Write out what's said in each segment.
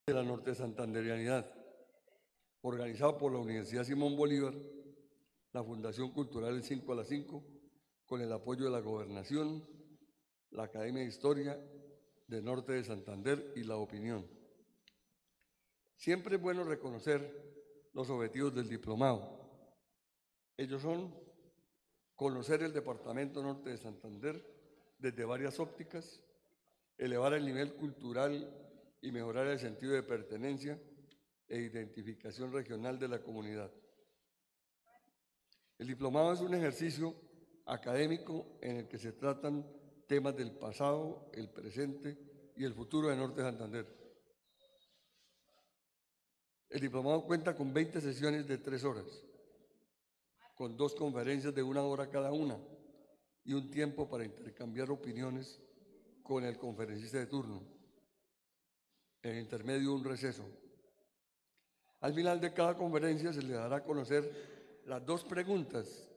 de la Norte Santanderianidad, organizado por la Universidad Simón Bolívar, la Fundación Cultural El 5 a las 5, con el apoyo de la Gobernación, la Academia de Historia de Norte de Santander y La Opinión. Siempre es bueno reconocer los objetivos del diplomado. Ellos son conocer el Departamento Norte de Santander desde varias ópticas, elevar el nivel cultural y mejorar el sentido de pertenencia e identificación regional de la comunidad. El diplomado es un ejercicio académico en el que se tratan temas del pasado, el presente y el futuro de Norte de Santander. El diplomado cuenta con 20 sesiones de 3 horas, con 2 conferencias de 1 hora cada una y un tiempo para intercambiar opiniones con el conferencista de turno. En el intermedio, un receso. Al final de cada conferencia se le dará a conocer las 2 preguntas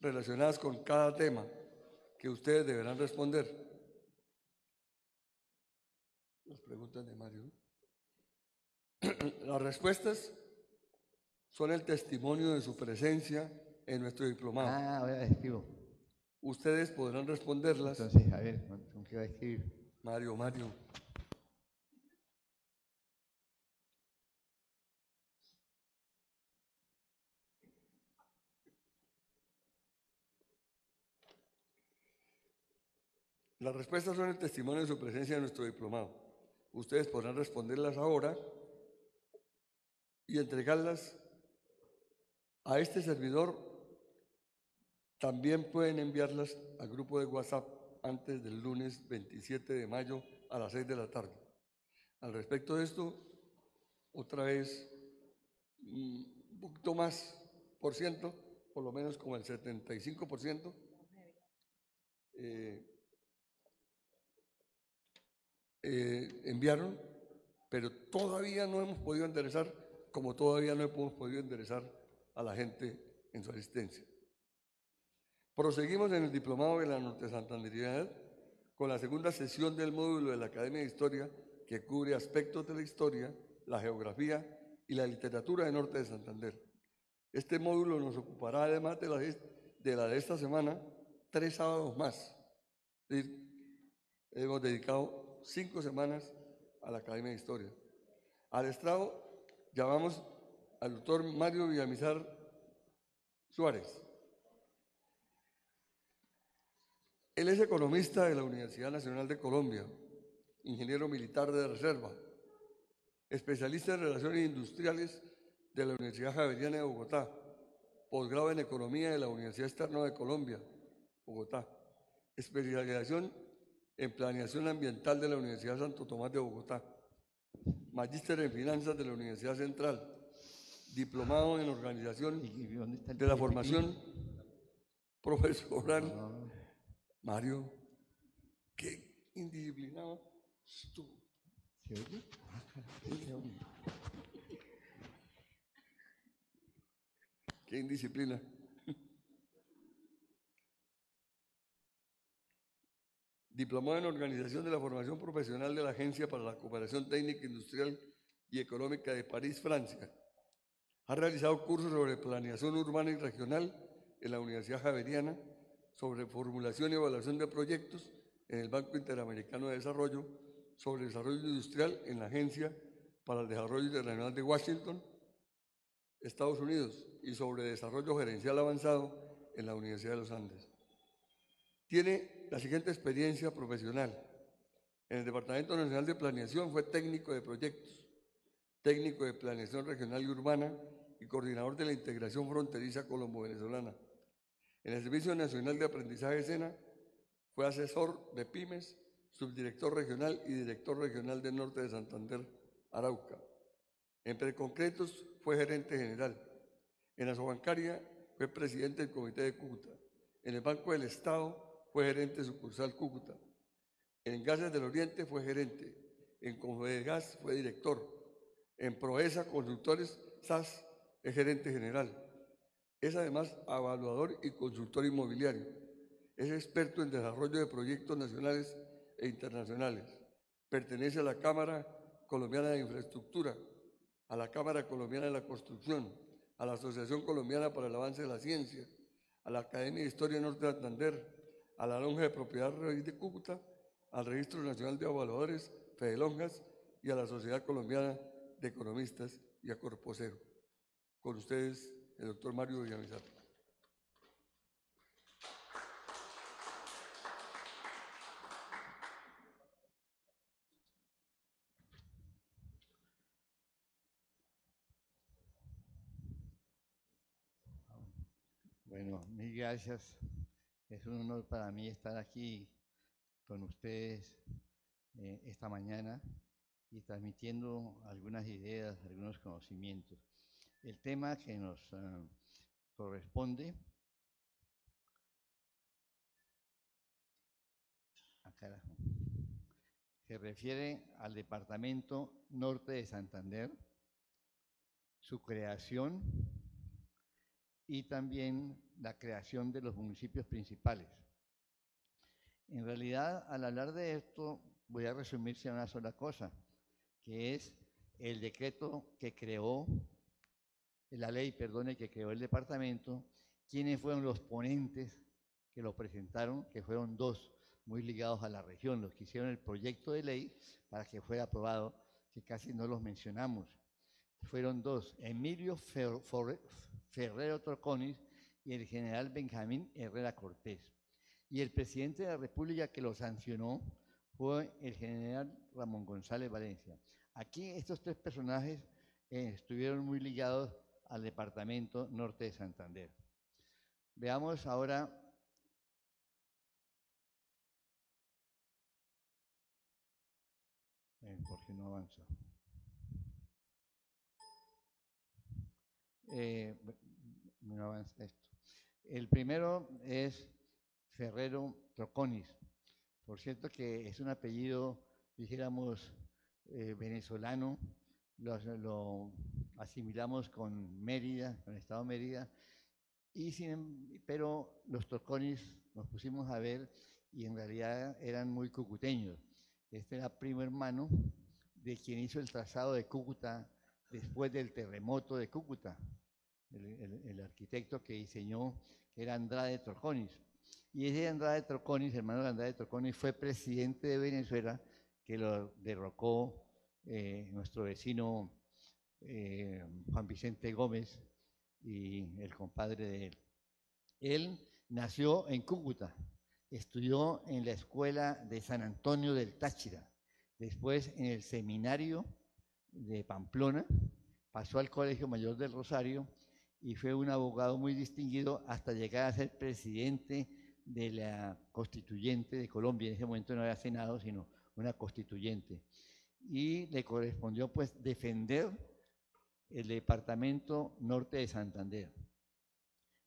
relacionadas con cada tema que ustedes deberán responder. Las preguntas de Mario. Las respuestas son el testimonio de su presencia en nuestro diplomado. Ahora escribo. Ustedes podrán responderlas. Entonces, a ver, ¿con qué va a escribir? Mario. Las respuestas son el testimonio de su presencia en nuestro diplomado. Ustedes podrán responderlas ahora y entregarlas a este servidor. También pueden enviarlas al grupo de WhatsApp antes del lunes 27 de mayo a las 6 de la tarde. Al respecto de esto, otra vez, un poquito más por ciento, por lo menos como el 75%, enviaron, pero todavía no hemos podido enderezar, como todavía no hemos podido enderezar a la gente en su asistencia. Proseguimos en el diplomado de la Norte Santanderianidad con la segunda sesión del módulo de la Academia de Historia que cubre aspectos de la historia, la geografía y la literatura de Norte de Santander. Este módulo nos ocupará, además de la de esta semana, 3 sábados más. Es decir, hemos dedicado 5 semanas a la Academia de Historia. Al estrado llamamos al doctor Mario Villamizar Suárez. Él es economista de la Universidad Nacional de Colombia, ingeniero militar de reserva, especialista en relaciones industriales de la Universidad Javeriana de Bogotá, posgrado en economía de la Universidad Externa de Colombia, Bogotá, especialización en planeación ambiental de la Universidad Santo Tomás de Bogotá, magíster en finanzas de la Universidad Central, diplomado en organización de la formación profesional. Mario, qué indisciplinado estuvo. ¿Se oye? Qué indisciplina. Diplomado en organización de la formación profesional de la Agencia para la Cooperación Técnica, Industrial y Económica de París, Francia. Ha realizado cursos sobre planeación urbana y regional en la Universidad Javeriana, sobre formulación y evaluación de proyectos en el Banco Interamericano de Desarrollo, sobre desarrollo industrial en la Agencia para el Desarrollo Internacional de Washington, Estados Unidos, y sobre desarrollo gerencial avanzado en la Universidad de los Andes. Tiene la siguiente experiencia profesional. En el Departamento Nacional de Planeación fue técnico de proyectos, técnico de planeación regional y urbana y coordinador de la integración fronteriza colombo-venezolana. En el Servicio Nacional de Aprendizaje SENA fue asesor de pymes, subdirector regional y director regional del Norte de Santander, Arauca. En Preconcretos fue gerente general. En la Sobancaria fue presidente del Comité de Cúcuta. En el Banco del Estado fue gerente sucursal Cúcuta. En Gases del Oriente fue gerente. En Confedegas fue director. En Proesa Consultores SAS es gerente general. Es además evaluador y consultor inmobiliario. Es experto en desarrollo de proyectos nacionales e internacionales. Pertenece a la Cámara Colombiana de Infraestructura, a la Cámara Colombiana de la Construcción, a la Asociación Colombiana para el Avance de la Ciencia, a la Academia de Historia Norte de Santander, a la Lonja de Propiedad Raíz de Cúcuta, al Registro Nacional de Evaluadores, Fedelonjas y a la Sociedad Colombiana de Economistas y a Corpocero. Con ustedes, el doctor Mario Villamizar. Bueno, mil gracias. Es un honor para mí estar aquí con ustedes esta mañana y transmitiendo algunas ideas, algunos conocimientos. El tema que nos corresponde se refiere al Departamento Norte de Santander, su creación y también la creación de los municipios principales. En realidad, al hablar de esto, voy a resumirse a una sola cosa, que es el decreto que creó, la ley, perdone, que creó el departamento, quiénes fueron los ponentes que lo presentaron, que fueron dos, muy ligados a la región, los que hicieron el proyecto de ley para que fuera aprobado, que casi no los mencionamos. Fueron dos, Emilio Ferrero Troconis y el general Benjamín Herrera Cortés. Y el presidente de la República que lo sancionó fue el general Ramón González Valencia. Aquí estos tres personajes estuvieron muy ligados al Departamento Norte de Santander. Veamos ahora ¿por qué no avanza? No avanza esto. El primero es Ferrero Troconis. Por cierto que es un apellido, dijéramos, venezolano, lo asimilamos con Mérida, con el estado de Mérida, pero los Troconis nos pusimos a ver y en realidad eran muy cucuteños. Este era primo hermano de quien hizo el trazado de Cúcuta después del terremoto de Cúcuta, el arquitecto que diseñó, que era Andrade Troconis. Y ese Andrade Troconis, hermano de Andrade Troconis, fue presidente de Venezuela, que lo derrocó nuestro vecino Juan Vicente Gómez y el compadre de él. Él nació en Cúcuta, estudió en la escuela de San Antonio del Táchira, después en el seminario de Pamplona, pasó al Colegio Mayor del Rosario y fue un abogado muy distinguido hasta llegar a ser presidente de la Constituyente de Colombia. En ese momento no era Senado, sino una Constituyente. Y le correspondió pues defender el Departamento Norte de Santander.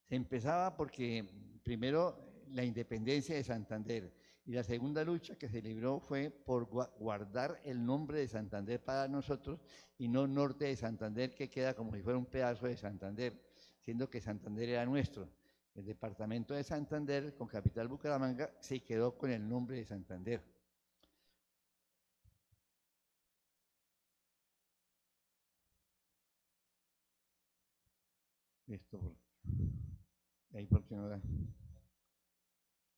Se empezaba porque primero la independencia de Santander y la segunda lucha que se libró fue por guardar el nombre de Santander para nosotros y no Norte de Santander, que queda como si fuera un pedazo de Santander, siendo que Santander era nuestro. El departamento de Santander, con capital Bucaramanga, se quedó con el nombre de Santander. Esto, ahí porque no da.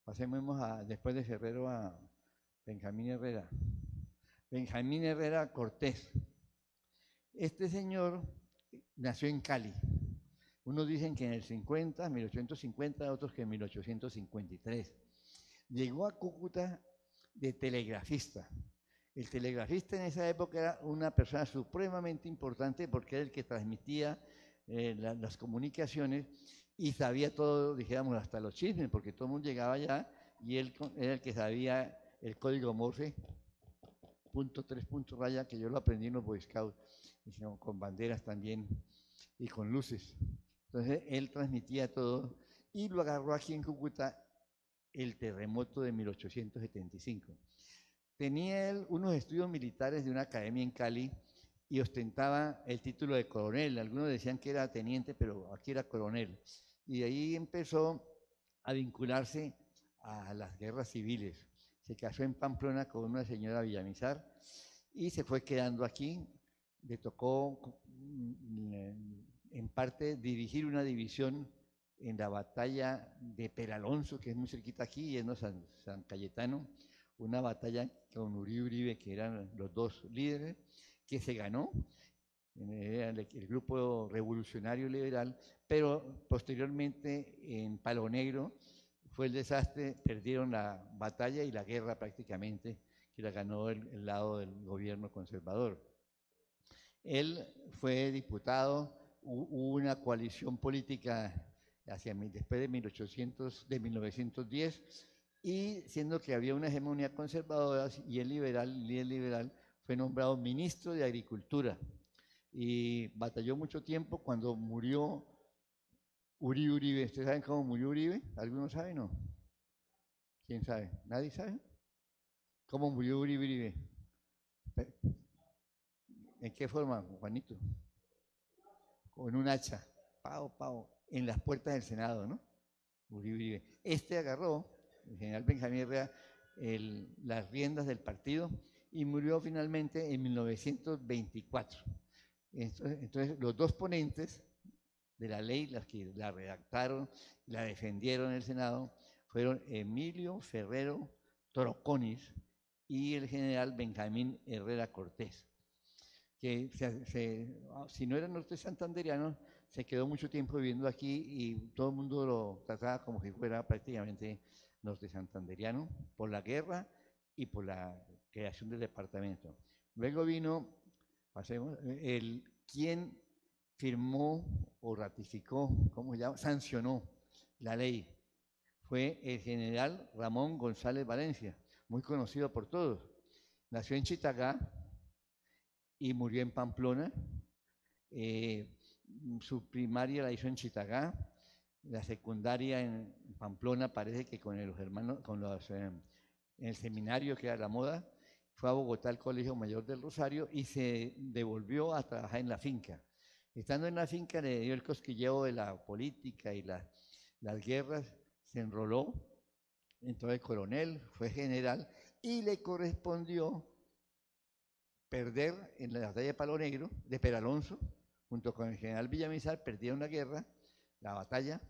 Pasemos después de Ferrero a Benjamín Herrera. Benjamín Herrera Cortés. Este señor nació en Cali. Unos dicen que en el 50, 1850, otros que en 1853. Llegó a Cúcuta de telegrafista. El telegrafista en esa época era una persona supremamente importante porque era el que transmitía las comunicaciones y sabía todo, dijéramos, hasta los chismes, porque todo el mundo llegaba allá y él era el que sabía el código Morse, punto 3 punto raya, que yo lo aprendí en los Boy Scouts, con banderas también y con luces. Entonces él transmitía todo y lo agarró aquí en Cúcuta el terremoto de 1875. Tenía él unos estudios militares de una academia en Cali y ostentaba el título de coronel. Algunos decían que era teniente, pero aquí era coronel. Y de ahí empezó a vincularse a las guerras civiles. Se casó en Pamplona con una señora Villamizar y se fue quedando aquí. Le tocó en parte dirigir una división en la batalla de Peralonso, que es muy cerquita aquí, yendo a San Cayetano, una batalla con Uribe Uribe, que eran los dos líderes, que se ganó, era el grupo revolucionario liberal, pero posteriormente en Palo Negro fue el desastre, perdieron la batalla y la guerra prácticamente, que la ganó el lado del gobierno conservador. Él fue diputado, hubo una coalición política después de 1910, y siendo que había una hegemonía conservadora y el líder liberal, fue nombrado ministro de Agricultura y batalló mucho tiempo. Cuando murió Uribe Uribe, ¿ustedes saben cómo murió Uribe? ¿Alguno sabe o no? ¿Quién sabe? ¿Nadie sabe? ¿Cómo murió Uribe Uribe? ¿En qué forma, Juanito? Con un hacha, en las puertas del Senado, ¿no? Uribe Uribe. Agarró, el general Benjamín Herrera, las riendas del partido y murió finalmente en 1924. Entonces los dos ponentes de la ley, las que la redactaron, la defendieron en el Senado, fueron Emilio Ferrero Troconis y el general Benjamín Herrera Cortés, que si no era norte santanderiano, se quedó mucho tiempo viviendo aquí y todo el mundo lo trataba como si fuera prácticamente norte santanderiano por la guerra y por la creación del departamento. Luego vino, quien firmó o ratificó, ¿cómo se llama? Sancionó la ley. Fue el general Ramón González Valencia, muy conocido por todos. Nació en Chitagá y murió en Pamplona. Su primaria la hizo en Chitagá, la secundaria en Pamplona, parece que con los hermanos, en el seminario que era la moda. Fue a Bogotá al Colegio Mayor del Rosario y se devolvió a trabajar en la finca. Estando en la finca le dio el cosquilleo de la política y las guerras, se enroló, entró de coronel, fue general y le correspondió perder en la batalla de Palo Negro, de Peralonso, junto con el general Villamizar, perdieron la guerra, la batalla,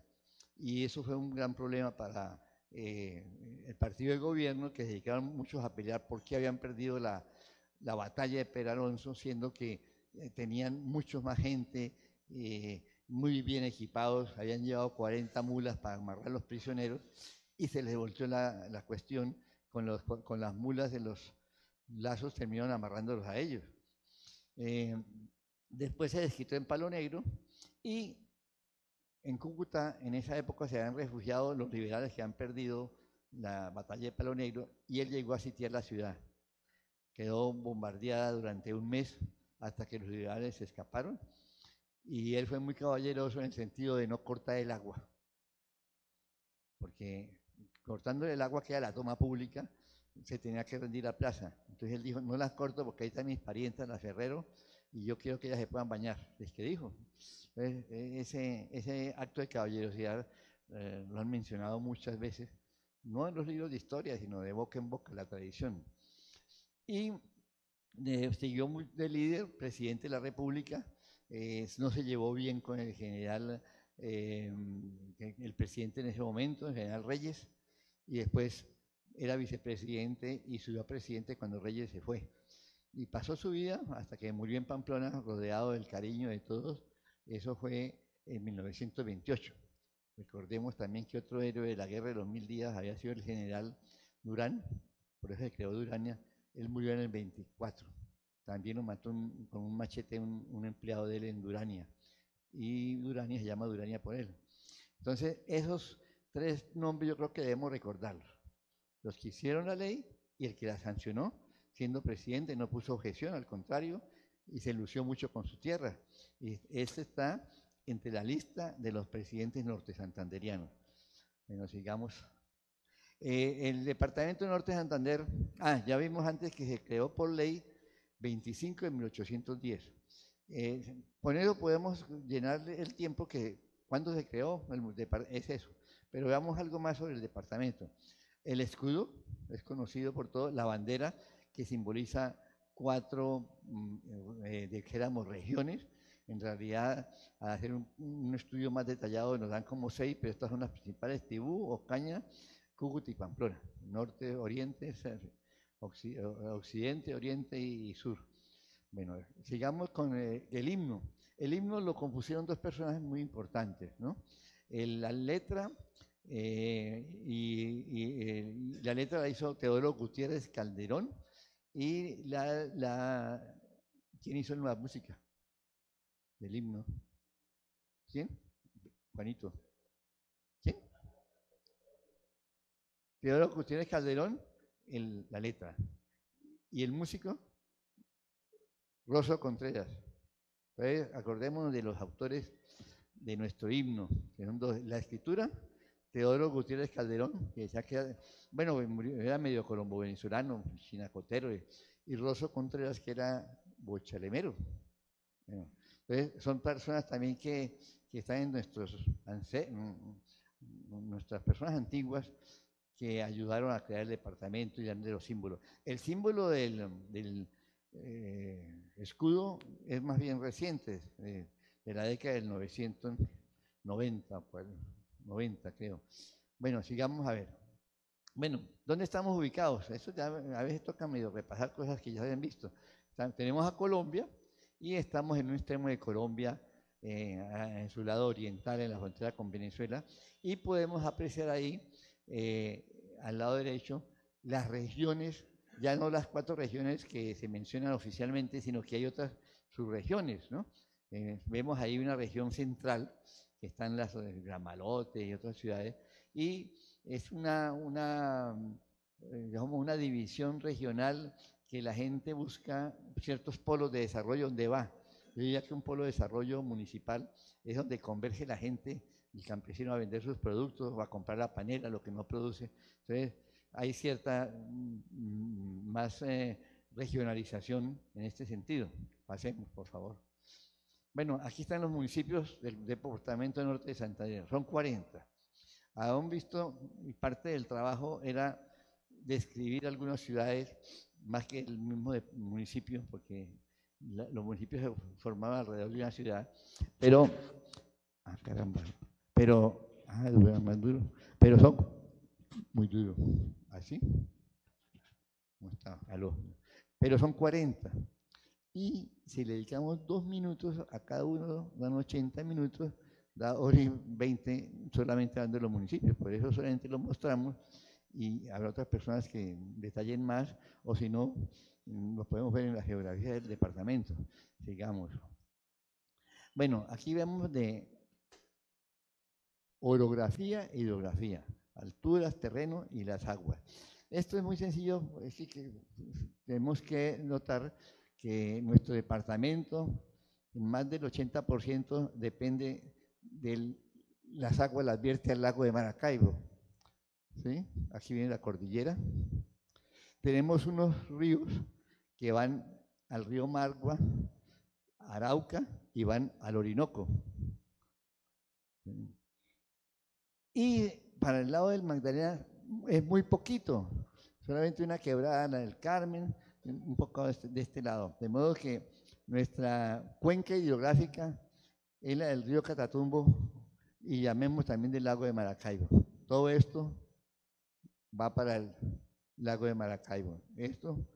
y eso fue un gran problema para el partido de gobierno, que se dedicaron muchos a pelear porque habían perdido la batalla de Peralonso, siendo que tenían mucho más gente, muy bien equipados, habían llevado 40 mulas para amarrar a los prisioneros, y se les volteó la cuestión con las mulas de los lazos, terminaron amarrándolos a ellos. Después se desquitó en Palo Negro y en Cúcuta en esa época se habían refugiado los liberales que han perdido la batalla de Palo Negro y él llegó a sitiar la ciudad. Quedó bombardeada durante un mes hasta que los liberales se escaparon y él fue muy caballeroso en el sentido de no cortar el agua, porque cortando el agua, que era la toma pública, se tenía que rendir la plaza. Entonces él dijo, no las corto porque ahí están mis parientas, las Ferrero, y yo quiero que ellas se puedan bañar. Es que dijo. Ese acto de caballerosidad lo han mencionado muchas veces, no en los libros de historia, sino de boca en boca, la tradición. Y siguió de líder, presidente de la República, no se llevó bien con el general, el presidente en ese momento, el general Reyes, y después era vicepresidente y subió a presidente cuando Reyes se fue. Y pasó su vida hasta que murió en Pamplona, rodeado del cariño de todos. Eso fue en 1928. Recordemos también que otro héroe de la guerra de los 1000 días había sido el general Durán, por eso se creó Durania. Él murió en el 24. También lo mató con un machete un empleado de él en Durania. Y Durania se llama Durania por él. Entonces, esos tres nombres yo creo que debemos recordarlos. Los que hicieron la ley y el que la sancionó, siendo presidente, no puso objeción, al contrario, y se lució mucho con su tierra. Y este está entre la lista de los presidentes norte santanderianos. Bueno, sigamos. El departamento de Norte de Santander, ya vimos antes que se creó por ley 25 de 1810. Con eso podemos llenar el tiempo que, ¿cuándo se creó? Es eso. Pero veamos algo más sobre el departamento. El escudo es conocido por todos, la bandera que simboliza 4, dijéramos, regiones. En realidad, al hacer un estudio más detallado nos dan como 6, pero estas son las principales: Tibú, Ocaña, Cúcuta y Pamplona. Norte, oriente, occidente, oriente y sur. Bueno, sigamos con el himno. El himno lo compusieron dos personajes muy importantes, ¿no? La letra la letra la hizo Teodoro Gutiérrez Calderón y ¿quién hizo la música del himno? ¿Quién? Juanito. ¿Quién? Teodoro Gutiérrez Calderón, la letra. ¿Y el músico? Rosso Contreras. Entonces, acordémonos de los autores de nuestro himno, que son dos: la escritura, Teodoro Gutiérrez Calderón, que ya que, bueno, era medio colombo venezolano, chinacotero, y Rosso Contreras, que era bochalemero. Bueno, entonces, son personas también que están en nuestras personas antiguas, que ayudaron a crear el departamento y darle los símbolos. El símbolo del escudo es más bien reciente, de la década del 990, 90 creo. Bueno, sigamos a ver. Bueno, ¿dónde estamos ubicados? Eso ya a veces toca medio repasar cosas que ya se han visto. Tenemos a Colombia y estamos en un extremo de Colombia, en su lado oriental, en la frontera con Venezuela, y podemos apreciar ahí, al lado derecho, las regiones, ya no las 4 regiones que se mencionan oficialmente, sino que hay otras subregiones, ¿no? Vemos ahí una región central, que están las de Gramalote y otras ciudades, y es digamos, una división regional que la gente busca ciertos polos de desarrollo donde va. Yo diría que un polo de desarrollo municipal es donde converge la gente, el campesino, a vender sus productos o a comprar la panela, lo que no produce. Entonces, hay cierta más regionalización en este sentido. Pasemos, por favor. Bueno, aquí están los municipios del departamento norte de Santander, son 40. Aún visto, y parte del trabajo era describir algunas ciudades, más que el mismo municipio, porque los municipios se formaban alrededor de una ciudad, pero, caramba, pero, más duro, pero son muy duros, ¿así? ¿Cómo está? Aló. Pero son 40. Y si le dedicamos 2 minutos a cada uno, dan 80 minutos, da hora y 20 solamente dando los municipios. Por eso solamente los mostramos y habrá otras personas que detallen más, o si no, los podemos ver en la geografía del departamento. Sigamos. Bueno, aquí vemos de orografía e hidrografía, alturas, terreno y las aguas. Esto es muy sencillo, es que tenemos que notar que nuestro departamento, más del 80% depende de las aguas, las vierte al lago de Maracaibo. ¿Sí? Aquí viene la cordillera. Tenemos unos ríos que van al río Margua, Arauca, y van al Orinoco. Y para el lado del Magdalena es muy poquito, solamente una quebrada, la del Carmen, un poco de este lado. De modo que nuestra cuenca hidrográfica es la del río Catatumbo y llamemos también del lago de Maracaibo. Todo esto va para el lago de Maracaibo. Esto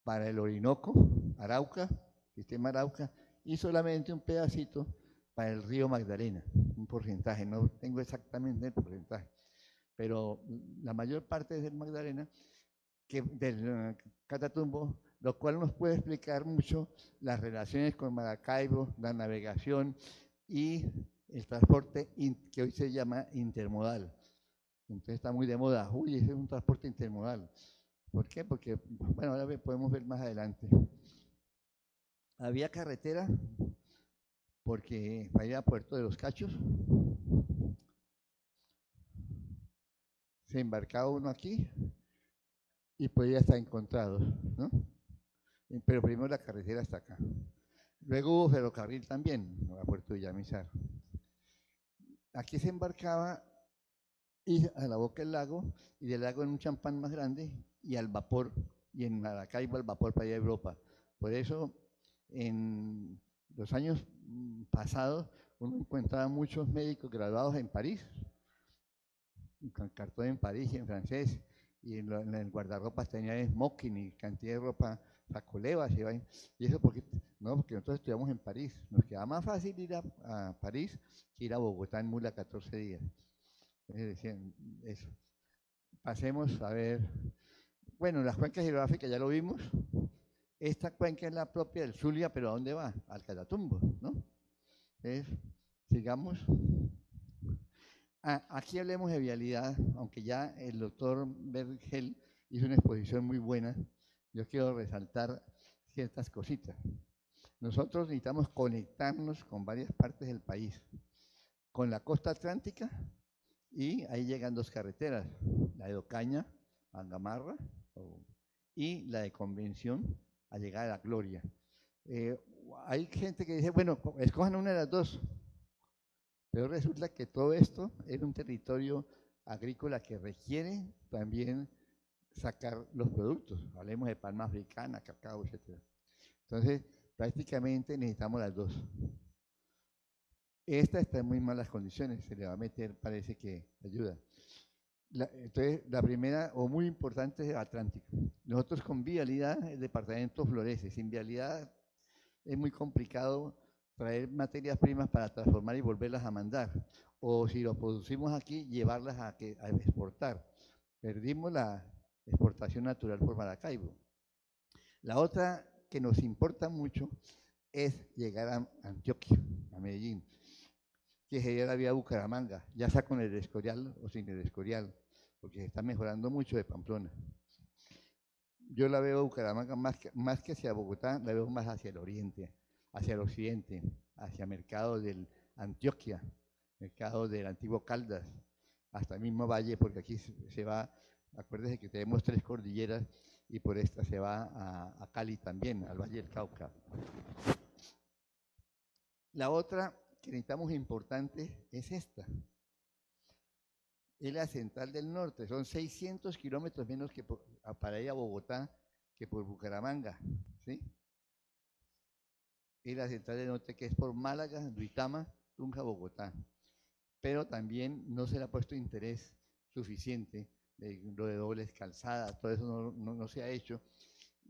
para el Orinoco, Arauca, sistema Arauca, y solamente un pedacito para el río Magdalena, un porcentaje, no tengo exactamente el porcentaje, pero la mayor parte es del Magdalena, del Catatumbo, lo cual nos puede explicar mucho las relaciones con Maracaibo, la navegación y el transporte que hoy se llama intermodal. Entonces está muy de moda. Uy, ese es un transporte intermodal. ¿Por qué? Porque, bueno, ahora podemos ver más adelante. Había carretera porque para ir a Puerto de los Cachos se embarcaba uno aquí y podía estar encontrado, ¿no? Pero primero la carretera hasta acá. Luego hubo ferrocarril también a Puerto Villamizar. Aquí se embarcaba y a la boca del lago, y del lago en un champán más grande, y al vapor, y en Maracaibo al vapor para ir a Europa. Por eso, en los años pasados, uno encontraba muchos médicos graduados en París, con cartón en París y en francés, y en el guardarropas tenían smoking y cantidad de ropa, sacolevas y eso porque, no, porque nosotros estudiamos en París, nos quedaba más fácil ir a París que ir a Bogotá en mula 14 días. Entonces decían eso. Pasemos a ver, bueno, las cuencas hidrográficas ya lo vimos. Esta cuenca es la propia del Zulia, pero ¿a dónde va? Al Catatumbo, ¿no? Entonces, sigamos. Aquí hablemos de vialidad, aunque ya el doctor Vergel hizo una exposición muy buena, yo quiero resaltar ciertas cositas. Nosotros necesitamos conectarnos con varias partes del país, con la costa atlántica, y ahí llegan dos carreteras, la de Ocaña a Gamarra y la de Convención a llegar a La Gloria. Hay gente que dice, bueno, escojan una de las dos, pero resulta que todo esto es un territorio agrícola que requiere también sacar los productos. Hablemos de palma africana, cacao, etc. Entonces, prácticamente necesitamos las dos. Esta está en muy malas condiciones, se le va a meter, parece que ayuda. Entonces, la primera, o muy importante, es el Atlántico. Nosotros con vialidad, el departamento florece. Sin vialidad es muy complicado traer materias primas para transformar y volverlas a mandar. O si lo producimos aquí, llevarlas a exportar. Perdimos la exportación natural por Maracaibo. La otra que nos importa mucho es llegar a Antioquia, a Medellín, que sería la vía Bucaramanga, ya sea con el Escorial o sin el Escorial, porque se está mejorando mucho de Pamplona. Yo la veo Bucaramanga más que hacia Bogotá, la veo más hacia el oriente, hacia el occidente, hacia mercado del Antioquia, mercado del antiguo Caldas, hasta el mismo valle, porque aquí se va, acuérdense que tenemos 3 cordilleras y por esta se va a Cali también, al Valle del Cauca. La otra que necesitamos importante es esta. Es la central del norte, son 600 kilómetros menos que para ir a Bogotá que por Bucaramanga, ¿sí? Y la central del norte que es por Málaga, Duitama, Tunja, Bogotá. Pero también no se le ha puesto interés suficiente, lo de dobles calzadas, todo eso no se ha hecho.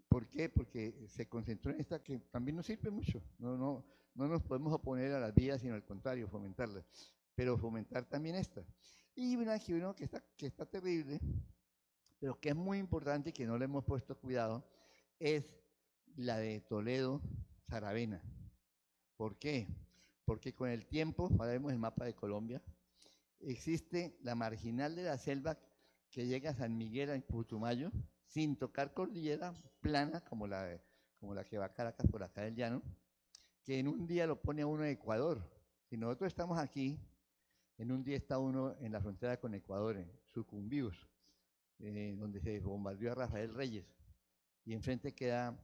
¿Por qué? Porque se concentró en esta que también nos sirve mucho. No nos podemos oponer a las vías, sino al contrario, fomentarlas. Pero fomentar también esta. Y una que está terrible, pero que es muy importante y que no le hemos puesto cuidado, es la de Toledo-Saravena. ¿Por qué? Porque con el tiempo, ahora vemos el mapa de Colombia, existe la marginal de la selva que llega a San Miguel, en Putumayo, sin tocar cordillera plana como la que va a Caracas por acá del llano, que en un día lo pone a uno en Ecuador. Si nosotros estamos aquí, en un día está uno en la frontera con Ecuador, en Sucumbíos, donde se bombardeó a Rafael Reyes, y enfrente queda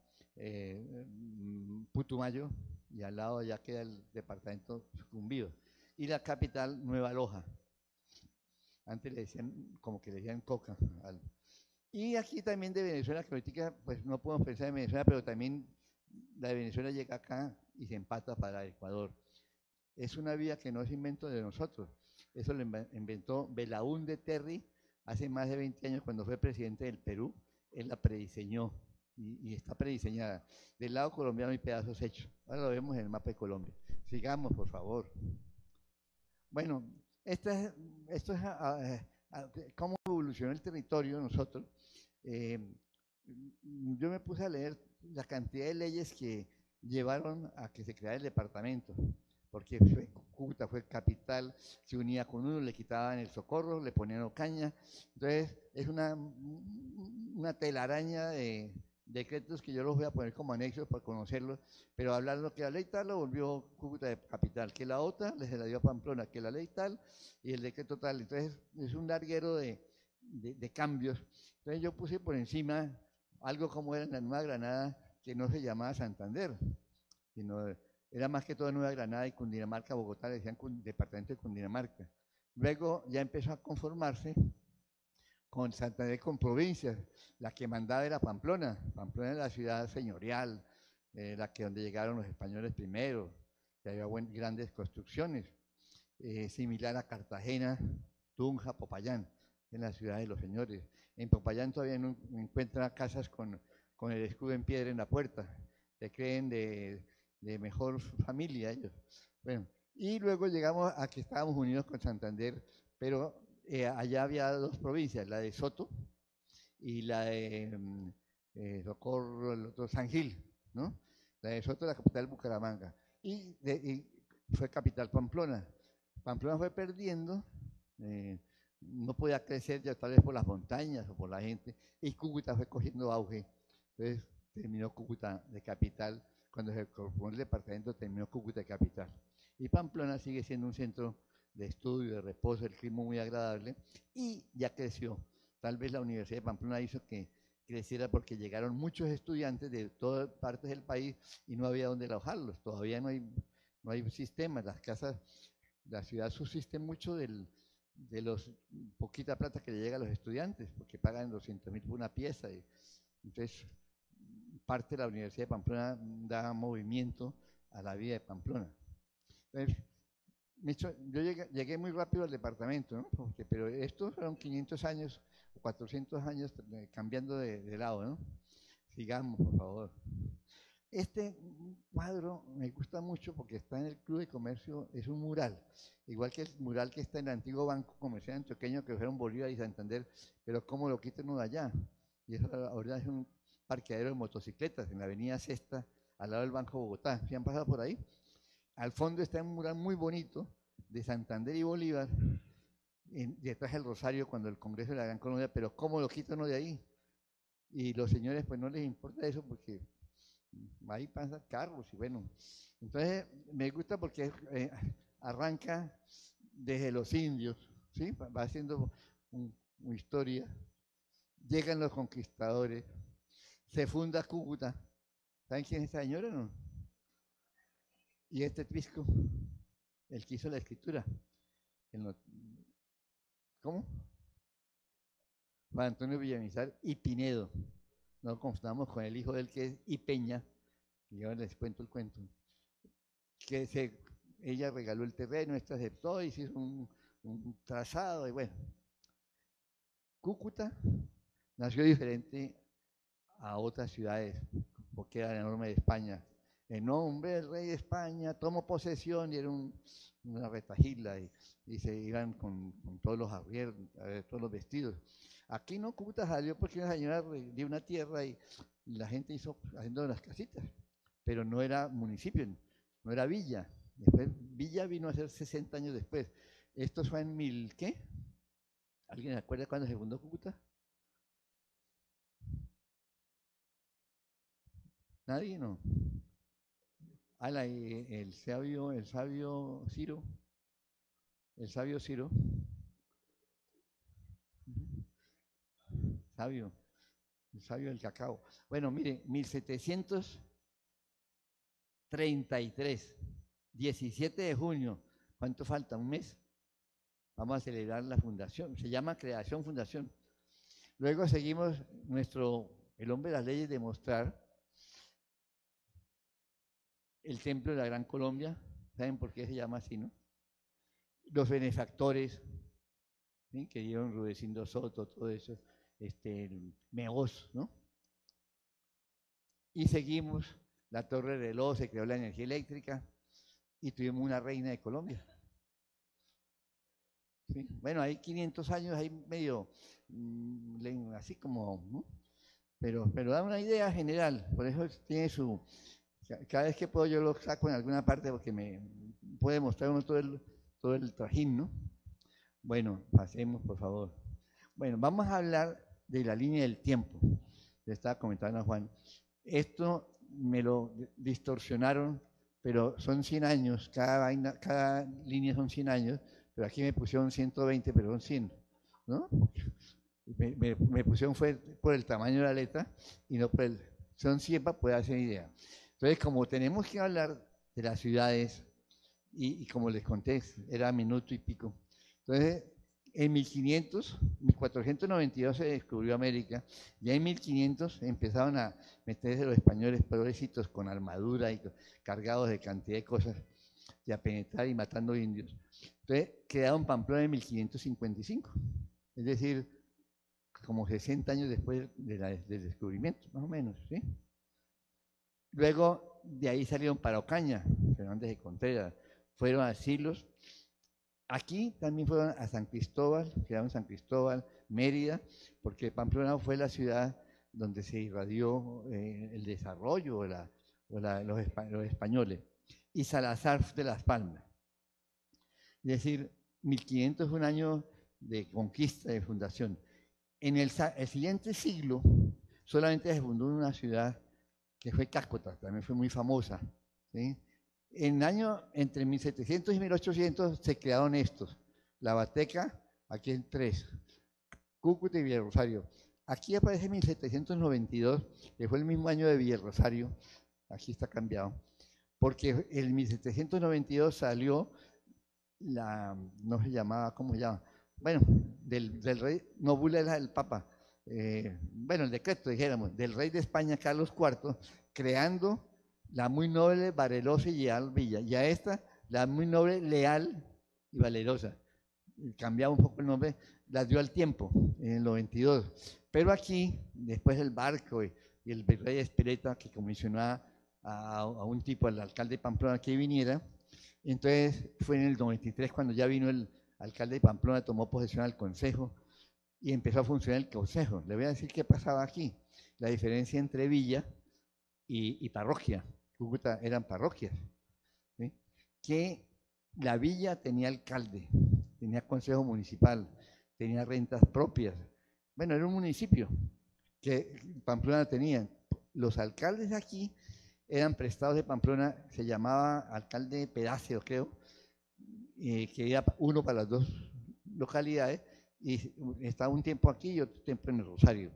Putumayo, y al lado ya queda el departamento Sucumbíos, y la capital Nueva Loja. Antes le decían, como que le decían Coca. Y aquí también de Venezuela, que ahorita pues no podemos pensar en Venezuela, pero también la de Venezuela llega acá y se empata para Ecuador. Es una vía que no es invento de nosotros. Eso lo inventó Belaúnde Terry hace más de 20 años cuando fue presidente del Perú. Él la prediseñó y está prediseñada. Del lado colombiano hay pedazos hechos. Ahora lo vemos en el mapa de Colombia. Sigamos, por favor. Bueno, esto es cómo evolucionó el territorio nosotros. Yo me puse a leer la cantidad de leyes que llevaron a que se creara el departamento, porque Cúcuta fue capital, se unía con uno, le quitaban el Socorro, le ponían Ocaña. Entonces es una telaraña de decretos que yo los voy a poner como anexos para conocerlos, pero hablar lo que la ley tal lo volvió Cúcuta de capital, que la otra se la dio a Pamplona, que la ley tal y el decreto tal. Entonces es un larguero de cambios. Entonces yo puse por encima algo como era en la Nueva Granada, que no se llamaba Santander, sino era más que todo Nueva Granada y Cundinamarca, Bogotá, le decían departamento de Cundinamarca. Luego ya empezó a conformarse con Santander, con provincias. La que mandaba era Pamplona. Pamplona era la ciudad señorial, donde llegaron los españoles primero, que había grandes construcciones, similar a Cartagena, Tunja, Popayán, en la ciudad de los señores. En Popayán todavía no encuentra casas con el escudo en piedra en la puerta, se creen de mejor familia ellos. Bueno, y luego llegamos a que estábamos unidos con Santander, pero allá había dos provincias, la de Soto y la de Socorro, el otro San Gil, ¿no? La de Soto, la capital Bucaramanga, y fue capital Pamplona. Pamplona fue perdiendo, no podía crecer ya tal vez por las montañas o por la gente, y Cúcuta fue cogiendo auge. Entonces terminó Cúcuta de capital, cuando se incorporó el departamento terminó Cúcuta de capital. Y Pamplona sigue siendo un centro de estudio, de reposo, el clima muy agradable, y ya creció. Tal vez la Universidad de Pamplona hizo que creciera porque llegaron muchos estudiantes de todas partes del país y no había dónde alojarlos. Todavía no hay sistemas, las casas, la ciudad subsiste mucho de los poquita plata que le llega a los estudiantes, porque pagan 200.000 por una pieza. Entonces, parte de la Universidad de Pamplona da movimiento a la vida de Pamplona. Entonces, yo llegué muy rápido al departamento, ¿no? Pero estos fueron 500 años o 400 años cambiando de lado, ¿no? Sigamos, por favor. Este cuadro me gusta mucho porque está en el Club de Comercio, es un mural, igual que el mural que está en el antiguo Banco Comercial Antioqueño, que fueron Bolívar y Santander, pero cómo lo quitan uno de allá. Y eso ahora es un parqueadero de motocicletas en la avenida Sexta, al lado del Banco Bogotá. ¿Se han pasado por ahí? Al fondo está un mural muy bonito de Santander y Bolívar, detrás del Rosario cuando el Congreso de la Gran Colombia, pero cómo lo quitan uno de ahí. Y los señores pues no les importa eso porque ahí pasan carros y bueno. Entonces me gusta porque arranca desde los indios, ¿sí? Va haciendo una historia. Llegan los conquistadores, se funda Cúcuta. ¿Saben quién es esta señora o no? Y este Pisco, el que hizo la escritura. ¿Cómo? Juan Antonio Villamizar y Pinedo. No confundamos con el hijo del que es Ipeña, y ahora les cuento el cuento. Ella regaló el terreno, este aceptó y se hizo un trazado y bueno. Cúcuta nació diferente a otras ciudades, porque era el enorme de España. En nombre del rey de España tomó posesión y era una retahíla y se iban con todos los arrieros, todos los vestidos. Aquí no, Cúcuta salió porque una señora dio una tierra y la gente hizo haciendo las casitas, pero no era municipio, no era villa. Después Villa vino a ser 60 años después. Esto fue en ¿qué? ¿Alguien se acuerda cuándo se fundó Cúcuta? ¿Nadie? No. El sabio Ciro. El sabio Ciro. El sabio del cacao. Bueno, mire, 1733, 17 de junio. ¿Cuánto falta? ¿Un mes? Vamos a celebrar la fundación. Se llama Creación Fundación. Luego seguimos el hombre de las leyes de mostrar el templo de la Gran Colombia. ¿Saben por qué se llama así, no? Los benefactores, ¿sí? Que dieron Rudecindo Soto, todo eso, Meos, ¿no? Y seguimos, la Torre de reloj, se creó la energía eléctrica y tuvimos una reina de Colombia. ¿Sí? Bueno, hay 500 años, ahí medio, así como, ¿no? Pero da una idea general, por eso tiene cada vez que puedo yo lo saco en alguna parte porque me puede mostrar uno todo el trajín, ¿no? Bueno, pasemos, por favor. Bueno, vamos a hablar de la línea del tiempo. Le estaba comentando a Juan. Esto me lo distorsionaron, pero son 100 años, cada línea son 100 años, pero aquí me pusieron 120, pero son 100, ¿no? Me pusieron fue por el tamaño de la letra y no por son 100 para poder hacer idea. Entonces, como tenemos que hablar de las ciudades, y como les conté, era minuto y pico. Entonces, En 1492 se descubrió América, ya en 1500 empezaron a meterse los españoles pobrecitos con armadura y cargados de cantidad de cosas y a penetrar y matando indios. Entonces quedaron Pamplona en 1555, es decir, como 60 años después del descubrimiento, más o menos, ¿sí? Luego de ahí salieron para Ocaña, Fernández de Contreras, fueron a Silos. Aquí también fueron a San Cristóbal, quedaron San Cristóbal, Mérida, porque Pamplona fue la ciudad donde se irradió el desarrollo los españoles. Y Salazar de Las Palmas. Es decir, 1500 fue un año de conquista, de fundación. En el siguiente siglo solamente se fundó una ciudad que fue Cácota, también fue muy famosa, ¿sí? En el año entre 1700 y 1800 se crearon estos, La Bateca, aquí en 3, Cúcuta y Villarrosario. Aquí aparece 1792, que fue el mismo año de Villarrosario, aquí está cambiado, porque en 1792 salió no se llamaba, ¿cómo se llama? Bueno, del rey, no bula era el Papa, bueno, el decreto, dijéramos, del rey de España, Carlos IV, creando la muy noble, valerosa y leal villa, y a esta, la muy noble, leal y valerosa. Cambiaba un poco el nombre, la dio al tiempo, en el 92. Pero aquí, después del barco y el virrey Espeleta, que comisionó a un tipo, al alcalde de Pamplona, que viniera, entonces fue en el 93 cuando ya vino el alcalde de Pamplona, tomó posesión al consejo y empezó a funcionar el consejo. Le voy a decir qué pasaba aquí, la diferencia entre villa y parroquia. Cúcuta eran parroquias, ¿sí? Que la villa tenía alcalde, tenía consejo municipal, tenía rentas propias. Bueno, era un municipio que Pamplona tenía. Los alcaldes de aquí eran prestados de Pamplona, se llamaba alcalde pedáceo, creo, que era uno para las dos localidades, y estaba un tiempo aquí y otro tiempo en el Rosario.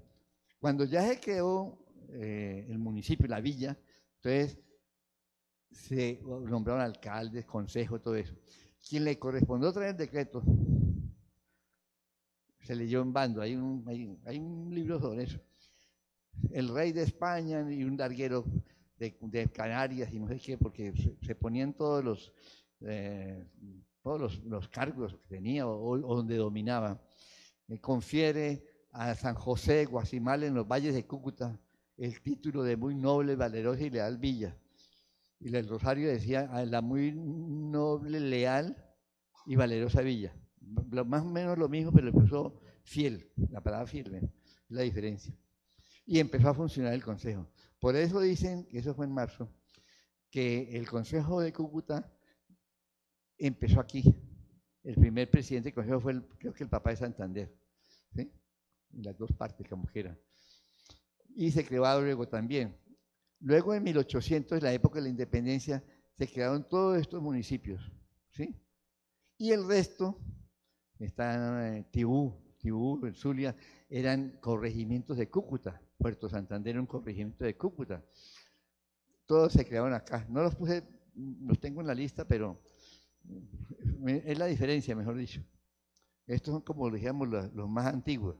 Cuando ya se creó el municipio, la villa, entonces se nombraron alcaldes, consejos, todo eso. Quien le correspondió traer el decreto, se leyó en bando, hay un libro sobre eso. El rey de España y un larguero de Canarias y no sé qué, porque se ponían todos los cargos que tenía o donde dominaba. Confiere a San José de Guasimal en los valles de Cúcuta el título de muy noble, valerosa y leal villa. Y el Rosario decía a la muy noble, leal y valerosa villa. Más o menos lo mismo, pero le puso fiel, la palabra fiel, es la diferencia. Y empezó a funcionar el consejo. Por eso dicen, que eso fue en marzo, que el consejo de Cúcuta empezó aquí. El primer presidente del consejo fue, creo que el Papa de Santander, ¿sí? En las dos partes, como quiera. Y se creó luego también. Luego en 1800, en la época de la independencia, se crearon todos estos municipios, ¿sí? Y el resto, están Tibú, Zulia, eran corregimientos de Cúcuta. Puerto Santander era un corregimiento de Cúcuta. Todos se crearon acá. No los puse, los tengo en la lista, pero es la diferencia, mejor dicho. Estos son como, digamos, los más antiguos.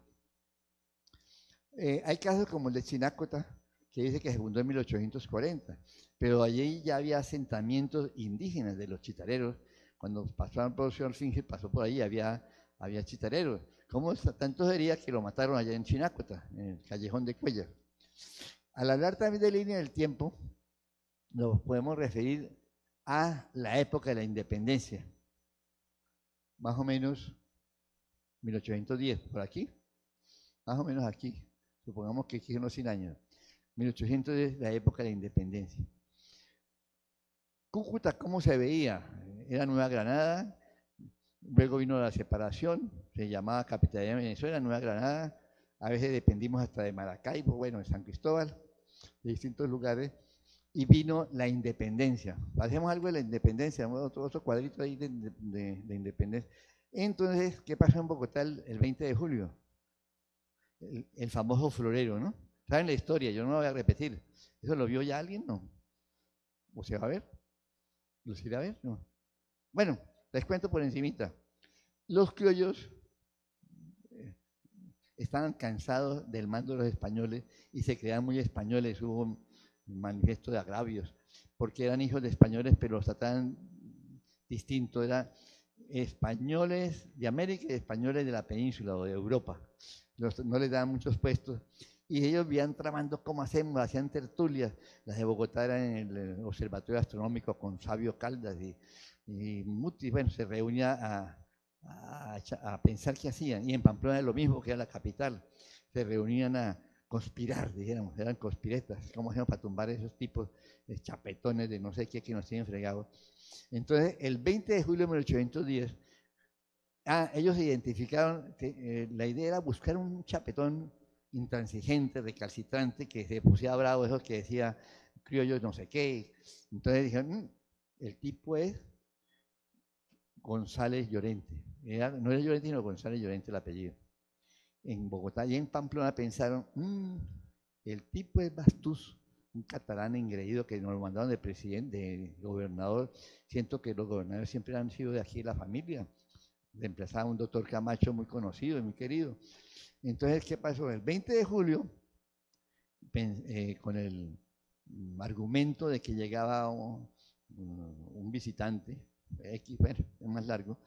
Hay casos como el de Chinácota, que dice que se fundó en 1840, pero allí ya había asentamientos indígenas de los chitareros. Cuando pasaron por el señor Finge, pasó por ahí, había chitareros. ¿Cómo tanto sería que lo mataron allá en Chinácota, en el callejón de Cuellar? Al hablar también de línea del tiempo, nos podemos referir a la época de la independencia, más o menos 1810, por aquí, más o menos aquí, supongamos que aquí unos 100 años, 1810, la época de la independencia. Cúcuta, ¿cómo se veía? Era Nueva Granada, luego vino la separación, se llamaba Capitanía de Venezuela, Nueva Granada, a veces dependimos hasta de Maracaibo, bueno, de San Cristóbal, de distintos lugares, y vino la independencia. Hacemos algo de la independencia, otro cuadrito ahí de independencia. Entonces, ¿qué pasó en Bogotá el 20 de julio? El famoso florero, ¿no? ¿Saben la historia? Yo no la voy a repetir. ¿Eso lo vio ya alguien? No. ¿O se va a ver? ¿Lo se irá a ver? No. Bueno, les cuento por encimita. Los criollos estaban cansados del mando de los españoles y se creían muy españoles. Hubo un manifiesto de agravios, porque eran hijos de españoles, pero los trataban distinto. Eran españoles de América y españoles de la península o de Europa. No les daban muchos puestos. Y ellos vivían tramando cómo hacemos, hacían tertulias. Las de Bogotá eran en el Observatorio Astronómico con Sabio Caldas y Muti, bueno, se reunía a pensar qué hacían. Y en Pamplona es lo mismo, que era la capital. Se reunían a conspirar, dijéramos, eran conspiretas. ¿Cómo hacemos para tumbar esos tipos de chapetones de no sé qué que nos tienen fregados? Entonces, el 20 de julio de 1810, ellos identificaron que la idea era buscar un chapetón intransigente, recalcitrante, que se pusiera bravo, eso que decía criollos no sé qué. Entonces dijeron, el tipo es González Llorente. No era Llorente, sino González Llorente el apellido. En Bogotá y en Pamplona pensaron, el tipo es Bastús, un catalán engreído que nos lo mandaron de presidente, de gobernador. Siento que los gobernadores siempre han sido de aquí de la familia. Reemplazaba a un doctor Camacho muy conocido y muy querido. Entonces, ¿qué pasó? El 20 de julio, con el argumento de que llegaba un visitante, X, bueno, es más largo,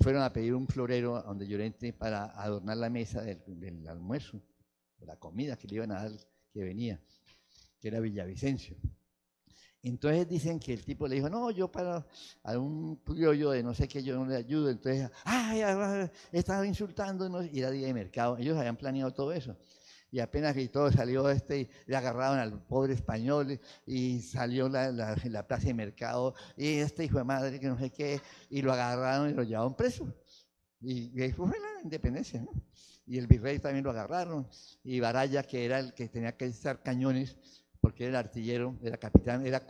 fueron a pedir un florero a donde Llorente para adornar la mesa del almuerzo, de la comida que le iban a dar, que venía, que era Villavicencio. Entonces dicen que el tipo le dijo, no, yo para a un criollo de no sé qué, yo no le ayudo. Entonces, estaba insultándonos y era día de mercado. Ellos habían planeado todo eso. Y apenas que todo salió le agarraron al pobre español y salió la plaza de mercado y hijo de madre que no sé qué, y lo agarraron y lo llevaron preso. Y ahí fue la independencia, ¿no? Y el virrey también lo agarraron. Y Baraya, que era el que tenía que echar cañones, porque era el artillero, era capitán, era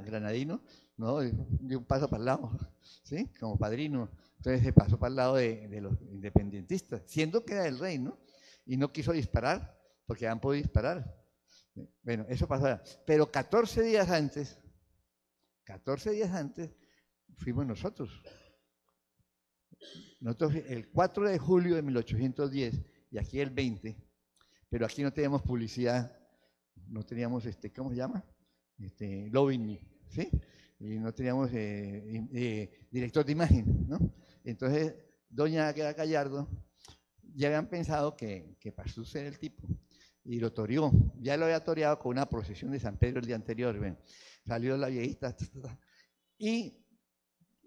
granadino, ¿no? De un paso para el lado, ¿sí? Como padrino. Entonces se pasó para el lado de los independentistas, siendo que era el rey, ¿no? Y no quiso disparar, porque habían podido disparar. Bueno, eso pasó. Pero 14 días antes, fuimos nosotros. Nosotros el 4 de julio de 1810, y aquí el 20, pero aquí no teníamos publicidad, no teníamos, ¿cómo se llama? Lobbying, ¿sí? Y no teníamos director de imagen, ¿no? Entonces, doña Gallardo, ya habían pensado que Pastús era el tipo, y lo toreó. Ya lo había toreado con una procesión de San Pedro el día anterior, ¿ven? Salió la viejita, y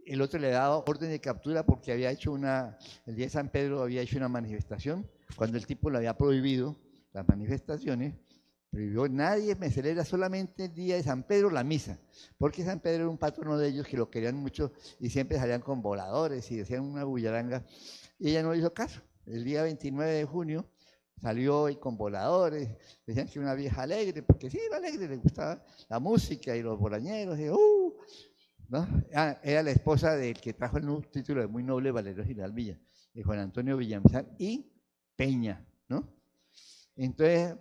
el otro le daba orden de captura porque había hecho el día de San Pedro había hecho una manifestación, cuando el tipo le había prohibido las manifestaciones, prohibió nadie me celebra solamente el día de San Pedro la misa, porque San Pedro era un patrono de ellos que lo querían mucho y siempre salían con voladores y decían una bullaranga, y ella no hizo caso. El día 29 de junio salió y con voladores, decían que una vieja alegre, porque sí, era alegre, le gustaba la música y los bolañeros, y ¿no? Era la esposa del que trajo el título de muy noble Valerio Giral Villa, de Juan Antonio Villamizar y Peña, ¿no? Entonces,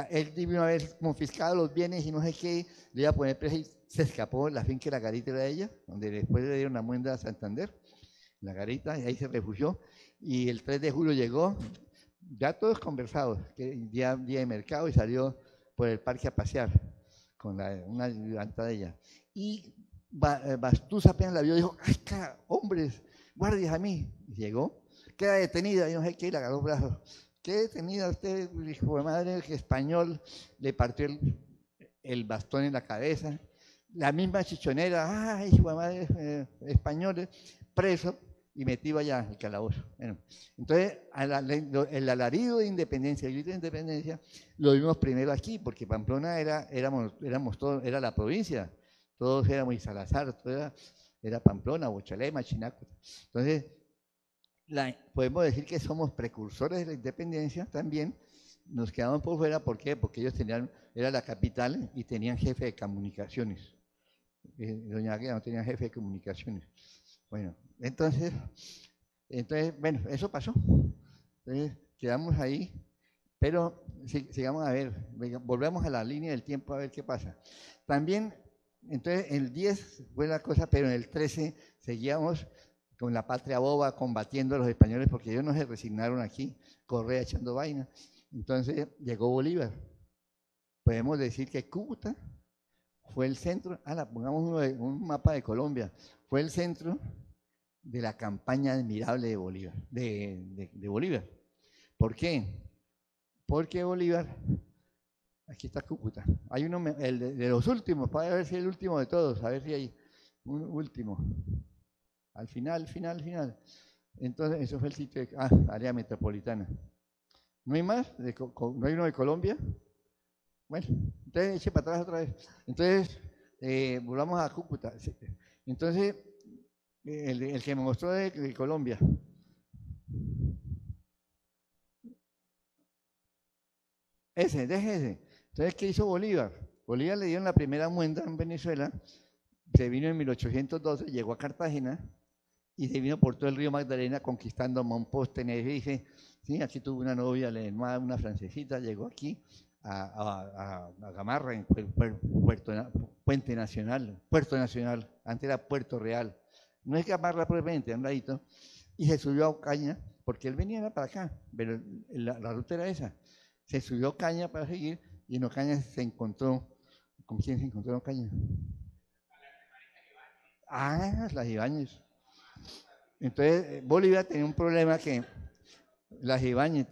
él vino a haber confiscado los bienes y no sé qué, le iba a poner preso y se escapó. La finca de la Garita era de ella, donde después le dieron la muenda a Santander, la Garita, y ahí se refugió. Y el 3 de julio llegó, ya todos conversados, que día de mercado, y salió por el parque a pasear con una ayudanta de ella. Y Bastús apenas la vio, dijo, ¡ay, cara, hombres, guardias a mí! Y llegó, queda detenida, y no sé qué, y le agarró los brazos. ¿Qué detenida usted, hijo de madre, que español? Le partió el bastón en la cabeza. La misma chichonera, ¡ay, hijo de madre, españoles! Preso y metido allá en el calabozo. Bueno, entonces, el alarido de independencia, el grito de independencia, lo vimos primero aquí, porque Pamplona éramos todos, era la provincia. Todos éramos Salazar, todo era Pamplona, Bochalema, Chinácuta. Entonces, podemos decir que somos precursores de la independencia también. Nos quedamos por fuera, ¿por qué? Porque ellos era la capital y tenían jefe de comunicaciones. Doña Agueda no tenía jefe de comunicaciones. Bueno, entonces, bueno, eso pasó. Entonces, quedamos ahí, pero sigamos a ver, volvemos a la línea del tiempo a ver qué pasa. También, entonces, el 10 fue la cosa, pero en el 13 seguíamos con la patria boba, combatiendo a los españoles, porque ellos no se resignaron aquí, Correa echando vaina. Entonces llegó Bolívar. Podemos decir que Cúcuta fue el centro, pongamos un mapa de Colombia, fue el centro de la campaña admirable de Bolívar, de Bolívar. ¿Por qué? Porque Bolívar, aquí está Cúcuta, hay uno, el de los últimos, para ver si es el último de todos, a ver si hay un último, al final. Entonces, eso fue el sitio de, área metropolitana. ¿No hay más? ¿No hay uno de Colombia? Bueno, entonces eche para atrás otra vez. Entonces, volvamos a Cúcuta. Entonces, el que me mostró de Colombia. Deje ese. Entonces, ¿qué hizo Bolívar? Bolívar le dieron la primera muenda en Venezuela, se vino en 1812, llegó a Cartagena y se vino por todo el río Magdalena conquistando Monpós, Tenerife. Sí, aquí tuvo una novia, una francesita, llegó aquí a Gamarra, en Puerto Nacional, antes era Puerto Real. No es Gamarra propiamente, a un ladito, y se subió a Ocaña, porque él venía para acá, pero la ruta era esa. Se subió a Ocaña para seguir, y en Ocaña se encontró, ¿con quién se encontró en Ocaña? Las Ibáñez. Entonces, Bolívar tenía un problema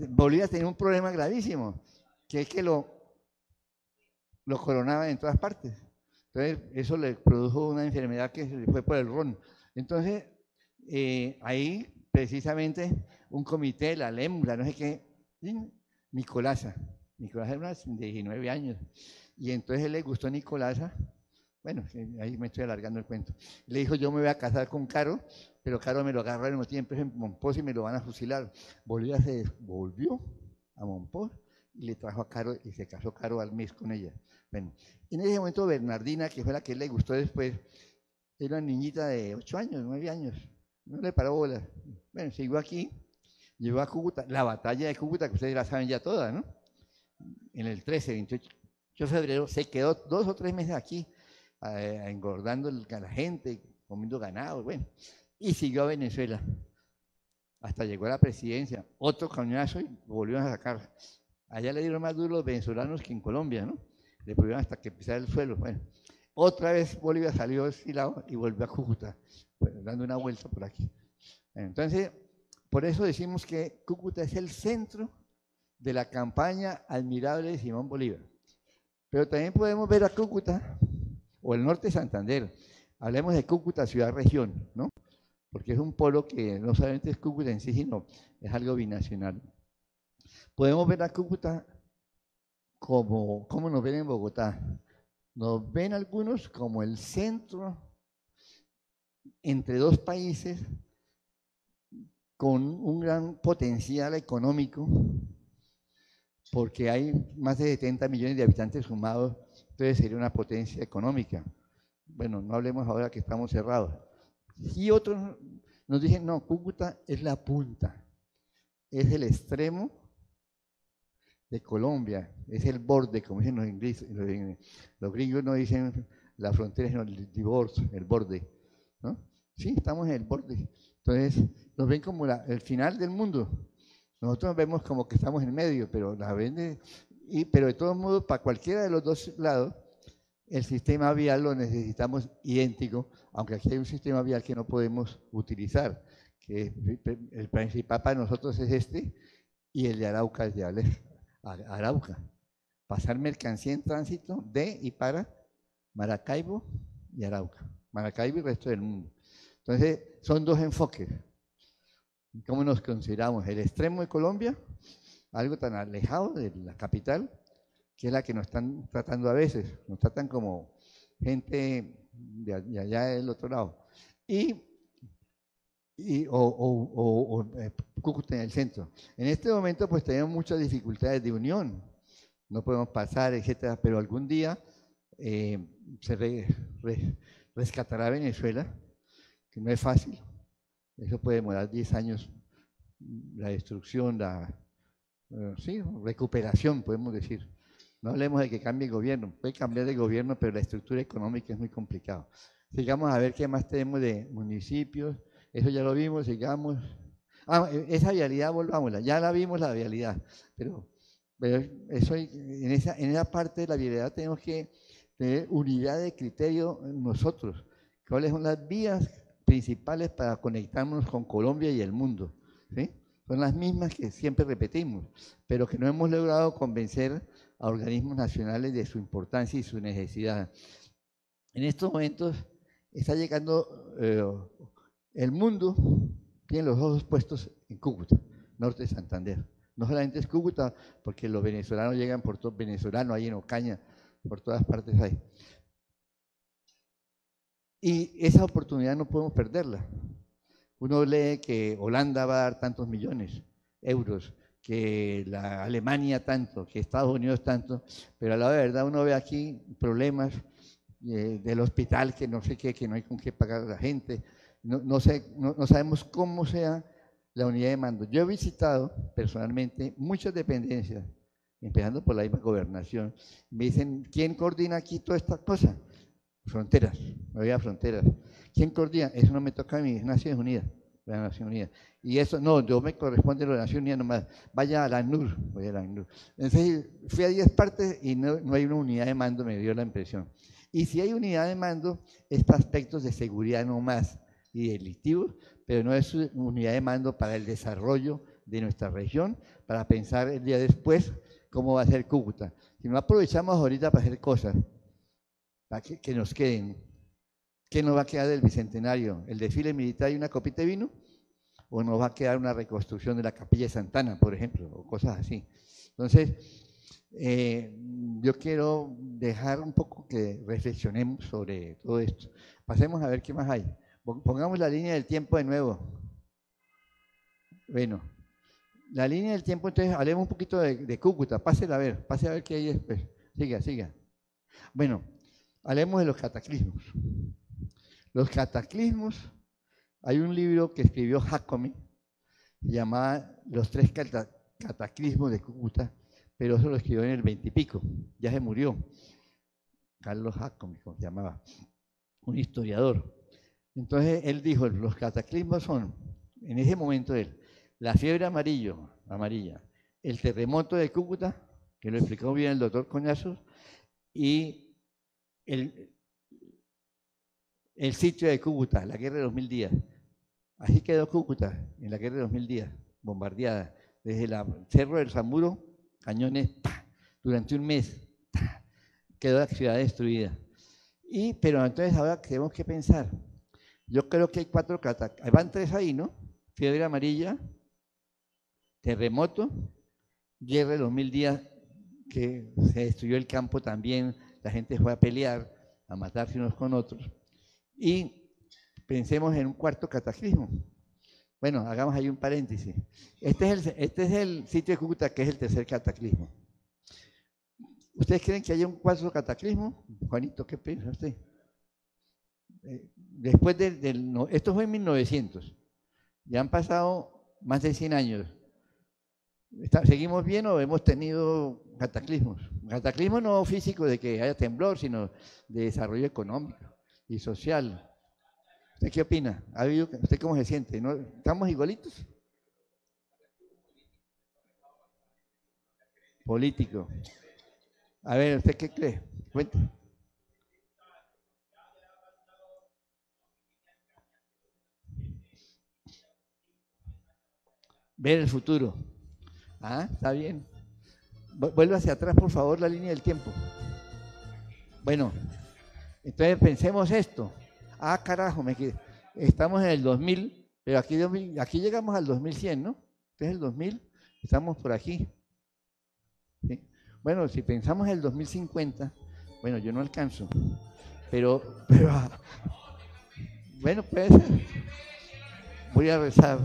Bolívar tenía un problema gravísimo, que es que lo coronaban en todas partes. Entonces, eso le produjo una enfermedad que se le fue por el ron. Entonces, ahí, precisamente, un comité, la LEMULA, no sé qué, Nicolasa era una de 19 años, y entonces él le gustó a Nicolasa. Bueno, ahí me estoy alargando el cuento. Le dijo, yo me voy a casar con Caro, pero Caro me lo agarra al mismo tiempo en Monpós y me lo van a fusilar. Bolívar se volvió a Monpós y le trajo a Caro y se casó Caro al mes con ella. Bueno, en ese momento Bernardina, que fue la que él le gustó después, era una niñita de 8 años, 9 años, no le paró bola. Bueno, siguió aquí, llegó a Cúcuta, la batalla de Cúcuta, que ustedes la saben ya toda, ¿no? En el 28 de febrero, se quedó 2 o 3 meses aquí, engordando a la gente, comiendo ganado, bueno, y siguió a Venezuela, hasta llegó a la presidencia, otro cañonazo y volvieron a sacar. Allá le dieron más duro los venezolanos que en Colombia, ¿no? Le prohibieron hasta que pisara el suelo. Bueno, otra vez Bolívar salió desfilado y volvió a Cúcuta, dando una vuelta por aquí. Entonces, por eso decimos que Cúcuta es el centro de la campaña admirable de Simón Bolívar. Pero también podemos ver a Cúcuta, o el norte de Santander. Hablemos de Cúcuta, ciudad-región, ¿no? Porque es un polo que no solamente es Cúcuta en sí, sino es algo binacional. Podemos ver a Cúcuta como nos ven en Bogotá. Nos ven algunos como el centro entre dos países con un gran potencial económico, porque hay más de 70 millones de habitantes sumados, entonces sería una potencia económica. Bueno, no hablemos ahora que estamos cerrados. Y otros nos dicen, no, Cúcuta es la punta, es el extremo de Colombia, es el borde, como dicen los ingleses, los gringos no dicen la frontera, sino el divorce, el borde, ¿no? Sí, estamos en el borde. Entonces, nos ven como el final del mundo. Nosotros nos vemos como que estamos en medio, pero pero de todos modos, para cualquiera de los dos lados, el sistema vial lo necesitamos idéntico, aunque aquí hay un sistema vial que no podemos utilizar, que el principal para nosotros es este, y el de Arauca es de Arauca. Pasar mercancía en tránsito de y para Maracaibo y Arauca. Maracaibo y el resto del mundo. Entonces, son dos enfoques. ¿Cómo nos consideramos? El extremo de Colombia, algo tan alejado de la capital, que es la que nos están tratando a veces, nos tratan como gente de allá del otro lado. Cúcuta en el centro. En este momento pues tenemos muchas dificultades de unión, no podemos pasar, etcétera, pero algún día se rescatará Venezuela, que no es fácil, eso puede demorar 10 años, la destrucción, recuperación, podemos decir. No hablemos de que cambie el gobierno, puede cambiar de gobierno, pero la estructura económica es muy complicada. Sigamos a ver qué más tenemos de municipios. Eso ya lo vimos, sigamos. Esa vialidad, volvámosla, ya la vimos la vialidad, pero eso, en esa parte de la vialidad tenemos que tener unidad de criterio nosotros. ¿Cuáles son las vías principales para conectarnos con Colombia y el mundo? ¿Sí? Son las mismas que siempre repetimos, pero que no hemos logrado convencer a organismos nacionales de su importancia y su necesidad. En estos momentos está llegando el mundo, tiene los ojos puestos en Cúcuta, norte de Santander. No solamente es Cúcuta, porque los venezolanos llegan por todo, venezolanos hay en Ocaña, por todas partes hay. Y esa oportunidad no podemos perderla. Uno lee que Holanda va a dar tantos millones de euros, que la Alemania tanto, que Estados Unidos tanto, pero a la verdad uno ve aquí problemas del hospital, que no sé qué, que no hay con qué pagar a la gente, no sabemos cómo sea la unidad de mando. Yo he visitado personalmente muchas dependencias, empezando por la misma gobernación, me dicen, ¿quién coordina aquí toda esta cosa? Fronteras, no había fronteras. ¿Quién coordina? Eso no me toca a mí, es Naciones Unidas, la Naciones Unidas. Y eso, no, yo me corresponde a la Naciones Unidas nomás, vaya a la ACNUR, voy a la ACNUR. Entonces, fui a 10 partes y no hay una unidad de mando, me dio la impresión. Y si hay unidad de mando, es para aspectos de seguridad nomás y delictivos, pero no es unidad de mando para el desarrollo de nuestra región, para pensar el día después cómo va a ser Cúcuta. Si no aprovechamos ahorita para hacer cosas, para que nos queden, ¿qué nos va a quedar del Bicentenario? ¿El desfile militar y una copita de vino? ¿O nos va a quedar una reconstrucción de la Capilla de Santana, por ejemplo, o cosas así? Entonces, yo quiero dejar un poco que reflexionemos sobre todo esto. Pasemos a ver qué más hay. Pongamos la línea del tiempo de nuevo. Bueno, la línea del tiempo, entonces hablemos un poquito de Cúcuta. Pase a ver qué hay después. Siga. Bueno, hablemos de los cataclismos. Los cataclismos, hay un libro que escribió Jacome, se llamaba Los 3 cataclismos de Cúcuta, pero eso lo escribió en el 20 y pico, ya se murió. Carlos Jacome, como se llamaba, un historiador. Entonces él dijo, los cataclismos son, en ese momento la fiebre amarilla, el terremoto de Cúcuta, que lo explicó bien el doctor Coñazos, y el sitio de Cúcuta, la guerra de los 1000 días. Así quedó Cúcuta en la guerra de los 1000 días, bombardeada, desde el Cerro del Zamburo, cañones, durante un mes, quedó la ciudad destruida. Pero entonces ahora tenemos que pensar, yo creo que hay 4 cataclismos, van 3 ahí, ¿no? Fiebre amarilla, terremoto, guerra de los 1000 días, que se destruyó el campo también, la gente fue a pelear, a matarse unos con otros. Y pensemos en un 4 cataclismo. Bueno, hagamos ahí un paréntesis. Este es el sitio de Cúcuta, que es el 3er cataclismo. ¿Ustedes creen que haya un 4 cataclismo? Juanito, ¿qué piensa usted? Después esto fue en 1900. Ya han pasado más de 100 años. ¿Seguimos bien o hemos tenido cataclismos? Cataclismos no físicos de que haya temblor, sino de desarrollo económico y social. ¿Usted qué opina? ¿Usted cómo se siente? ¿No? ¿Estamos igualitos? Político. A ver, ¿usted qué cree? Cuente. Ver el futuro. Está bien. Vuelva hacia atrás, por favor, la línea del tiempo. Bueno, entonces pensemos esto. Carajo, estamos en el 2000, pero aquí llegamos al 2100, ¿no? Este es el 2000, estamos por aquí. ¿Sí? Bueno, si pensamos en el 2050, bueno, yo no alcanzo, pero bueno, pues voy a rezar.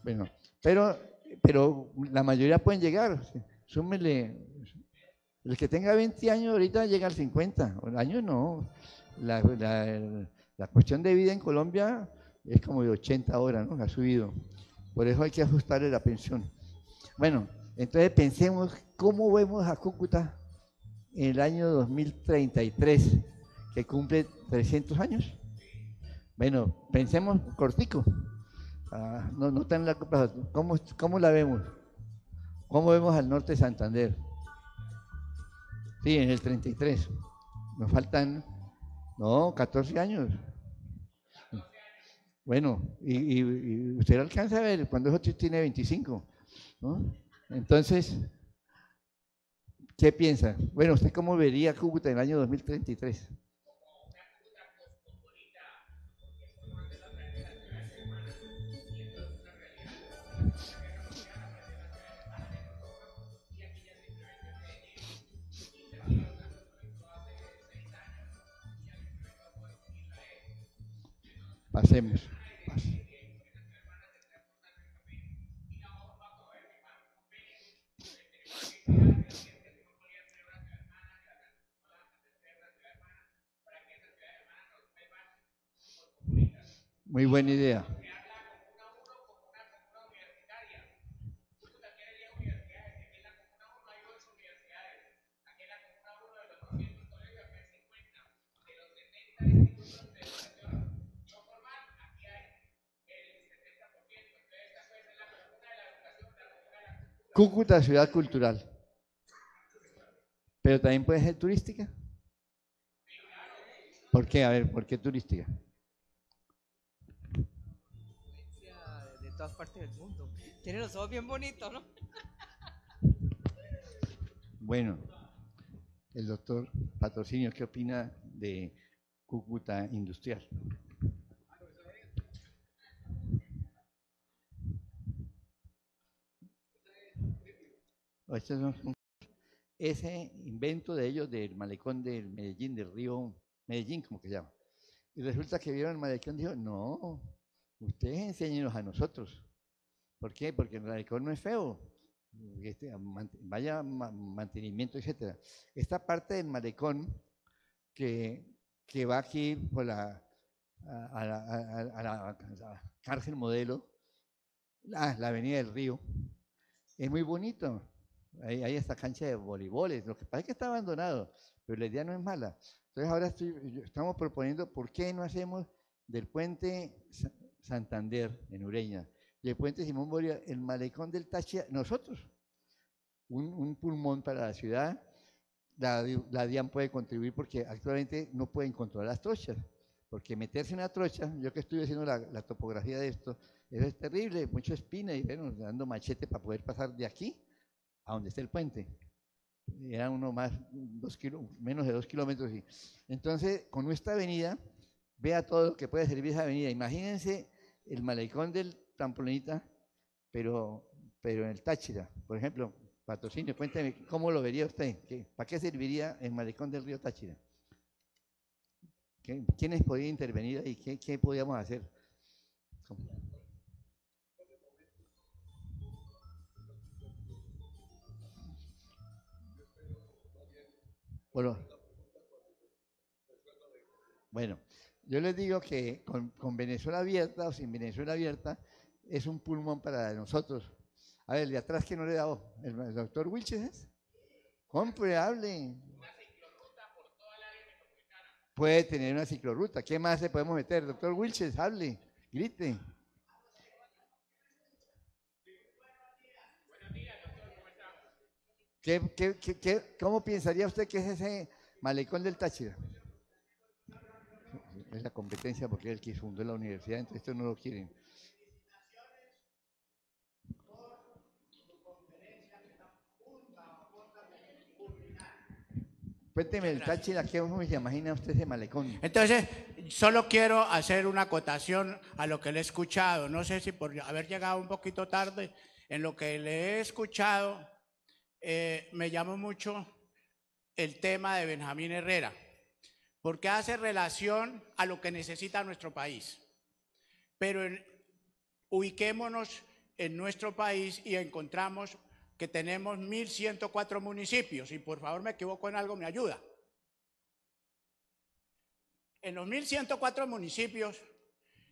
Bueno, pero la mayoría pueden llegar. Súmele, el que tenga 20 años ahorita llega al 50, años no. La cuestión de vida en Colombia es como de 80 ahora, ¿no? Ha subido. Por eso hay que ajustarle la pensión. Bueno, entonces pensemos cómo vemos a Cúcuta en el año 2033, que cumple 300 años. Bueno, pensemos cortico. No tan largo plazo. ¿Cómo la vemos? ¿Cómo vemos al norte de Santander? Sí, en el 33. Nos faltan, no, 14 años. Bueno, y usted alcanza a ver cuando eso tiene 25, ¿no? Entonces, ¿qué piensa? Bueno, ¿usted cómo vería Cúcuta en el año 2033? Pasemos. Muy buena idea. Cúcuta, ciudad cultural, pero también puede ser turística. ¿Por qué? A ver, ¿por qué turística? De todas partes del mundo. Tiene los ojos bien bonitos, ¿no? Bueno, el doctor Patrocinio, ¿qué opina de Cúcuta industrial? Ese invento de ellos del malecón del Medellín, del río Medellín, como que se llama. Y resulta que vieron el malecón y dijo, no, ustedes enséñenos a nosotros. ¿Por qué? Porque el malecón no es feo. Vaya mantenimiento, etcétera. Esta parte del malecón que va aquí por la cárcel modelo, la avenida del Río, es muy bonito. Hay esta cancha de voleiboles. Lo que pasa es que está abandonado, pero la idea no es mala. Entonces ahora estamos proponiendo por qué no hacemos del puente Santander en Ureña y el puente Simón Bolívar, el malecón del Táchira, nosotros, un pulmón para la ciudad. La DIAN puede contribuir porque actualmente no pueden controlar las trochas, porque meterse en una trocha, yo que estoy haciendo la topografía de esto, eso es terrible, mucha espina y bueno, dando machete para poder pasar de aquí a donde está el puente. Era uno más, menos de 2 kilómetros. Entonces, con nuestra avenida, vea todo lo que puede servir esa avenida. Imagínense el malecón del Trampolonita, pero en el Táchira, por ejemplo. Patrocinio, cuénteme, ¿cómo lo vería usted? ¿Para qué serviría el malecón del río Táchira? ¿Quiénes podían intervenir ahí? ¿Qué podíamos hacer? Bueno, yo les digo que con Venezuela abierta o sin Venezuela abierta es un pulmón para nosotros. A ver, de atrás que no le he dado, el doctor Wilches, compre, hable. Puede tener una ciclorruta. ¿Qué más le podemos meter? Doctor Wilches, hable, grite. ¿Cómo pensaría usted que es ese malecón del Táchira? Es la competencia porque es el que fundó la universidad, entonces esto no lo quieren. Cuénteme el Táchira, ¿cómo se imagina usted ese malecón? Entonces, solo quiero hacer una acotación a lo que le he escuchado. No sé si por haber llegado un poquito tarde, en lo que le he escuchado, me llamó mucho el tema de Benjamín Herrera, porque hace relación a lo que necesita nuestro país. Pero ubiquémonos en nuestro país y encontramos que tenemos 1.104 municipios, y por favor me equivoco en algo, me ayuda. En los 1.104 municipios,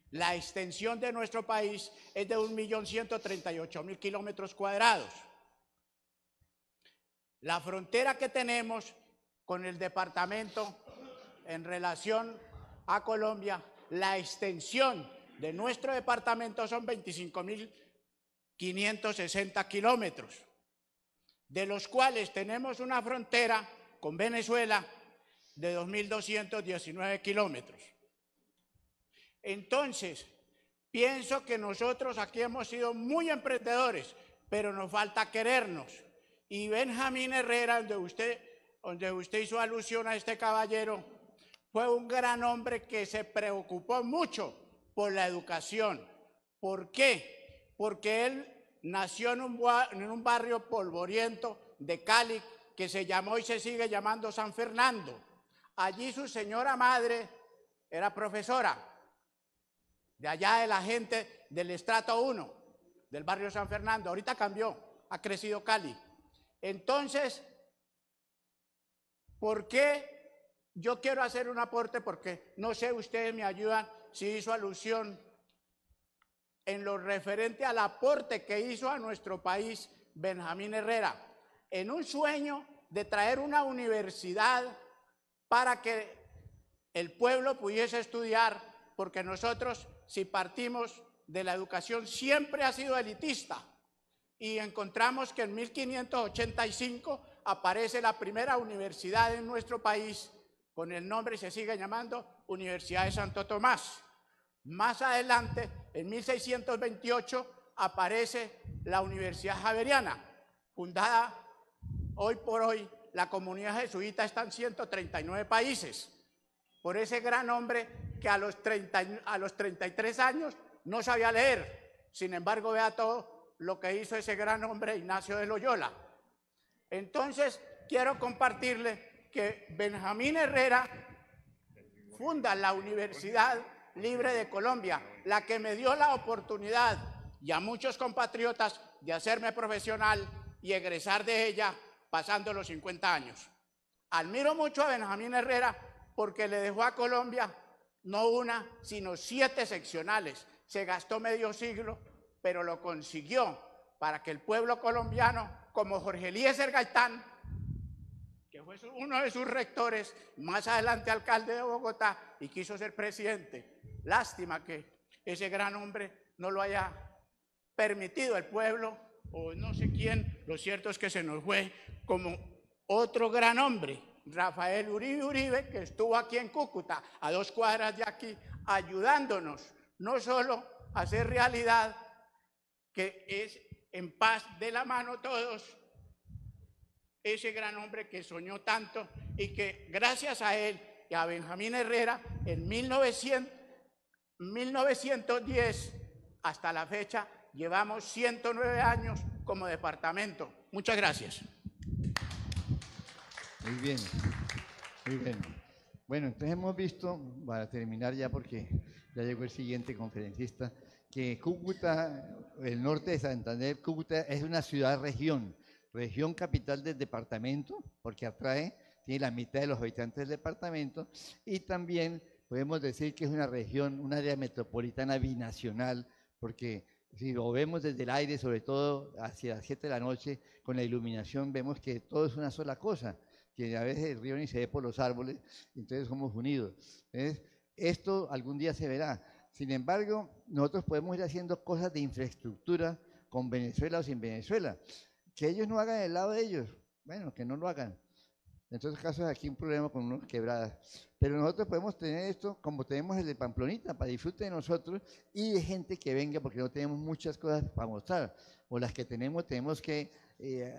la extensión de nuestro país es de 1.138.000 kilómetros cuadrados. La frontera que tenemos con el departamento en relación a Colombia La extensión de nuestro departamento son 25.560 kilómetros, de los cuales tenemos una frontera con Venezuela de 2.219 kilómetros. Entonces, pienso que nosotros aquí hemos sido muy emprendedores, pero nos falta querernos. Y Benjamín Herrera, donde usted hizo alusión a este caballero, fue un gran hombre que se preocupó mucho por la educación. ¿Por qué? Porque él nació en un barrio polvoriento de Cali que se llamó y se sigue llamando San Fernando. Allí su señora madre era profesora de allá de la gente del estrato 1 del barrio San Fernando. Ahorita cambió, ha crecido Cali. Entonces, ¿por qué yo quiero hacer un aporte? Porque no sé, ustedes me ayudan si hizo alusión en lo referente al aporte que hizo a nuestro país Benjamín Herrera, en un sueño de traer una universidad para que el pueblo pudiese estudiar, porque nosotros, si partimos de la educación, siempre ha sido elitista. Y encontramos que en 1585 aparece la primera universidad en nuestro país con el nombre, se sigue llamando Universidad de Santo Tomás. Más adelante, en 1628, aparece la Universidad Javeriana, fundada hoy por hoy. La comunidad jesuita está en 139 países, por ese gran hombre que a los 33 años no sabía leer. Sin embargo, vea todo lo que hizo ese gran hombre, Ignacio de Loyola. Entonces, quiero compartirle que Benjamín Herrera funda la Universidad Libre de Colombia, la que me dio la oportunidad y a muchos compatriotas de hacerme profesional y egresar de ella pasando los 50 años. Admiro mucho a Benjamín Herrera porque le dejó a Colombia no una, sino 7 seccionales. Se gastó medio siglo, pero lo consiguió para que el pueblo colombiano, como Jorge Eliezer Gaitán, que fue uno de sus rectores, más adelante alcalde de Bogotá y quiso ser presidente. Lástima que ese gran hombre no lo haya permitido el pueblo, o no sé quién. Lo cierto es que se nos fue como otro gran hombre, Rafael Uribe Uribe, que estuvo aquí en Cúcuta, a 2 cuadras de aquí, ayudándonos no solo a hacer realidad, que es en paz de la mano todos, ese gran hombre que soñó tanto y que gracias a él y a Benjamín Herrera en 1910 hasta la fecha llevamos 109 años como departamento. Muchas gracias. Muy bien, muy bien. Bueno, entonces hemos visto, para terminar ya porque ya llegó el siguiente conferencista, que Cúcuta, el norte de Santander, Cúcuta es una ciudad-región, región capital del departamento, porque tiene la mitad de los habitantes del departamento, y también podemos decir que es una región, un área metropolitana binacional, porque si lo vemos desde el aire, sobre todo hacia las 7 de la noche, con la iluminación, vemos que todo es una sola cosa, que a veces el río ni se ve por los árboles, entonces somos unidos. Entonces, esto algún día se verá. Sin embargo, nosotros podemos ir haciendo cosas de infraestructura con Venezuela o sin Venezuela. Que ellos no hagan el lado de ellos, bueno, que no lo hagan. En todos casos aquí un problema con unas quebradas. Pero nosotros podemos tener esto como tenemos el de Pamplonita, para disfrute de nosotros y de gente que venga, porque no tenemos muchas cosas para mostrar. O las que tenemos que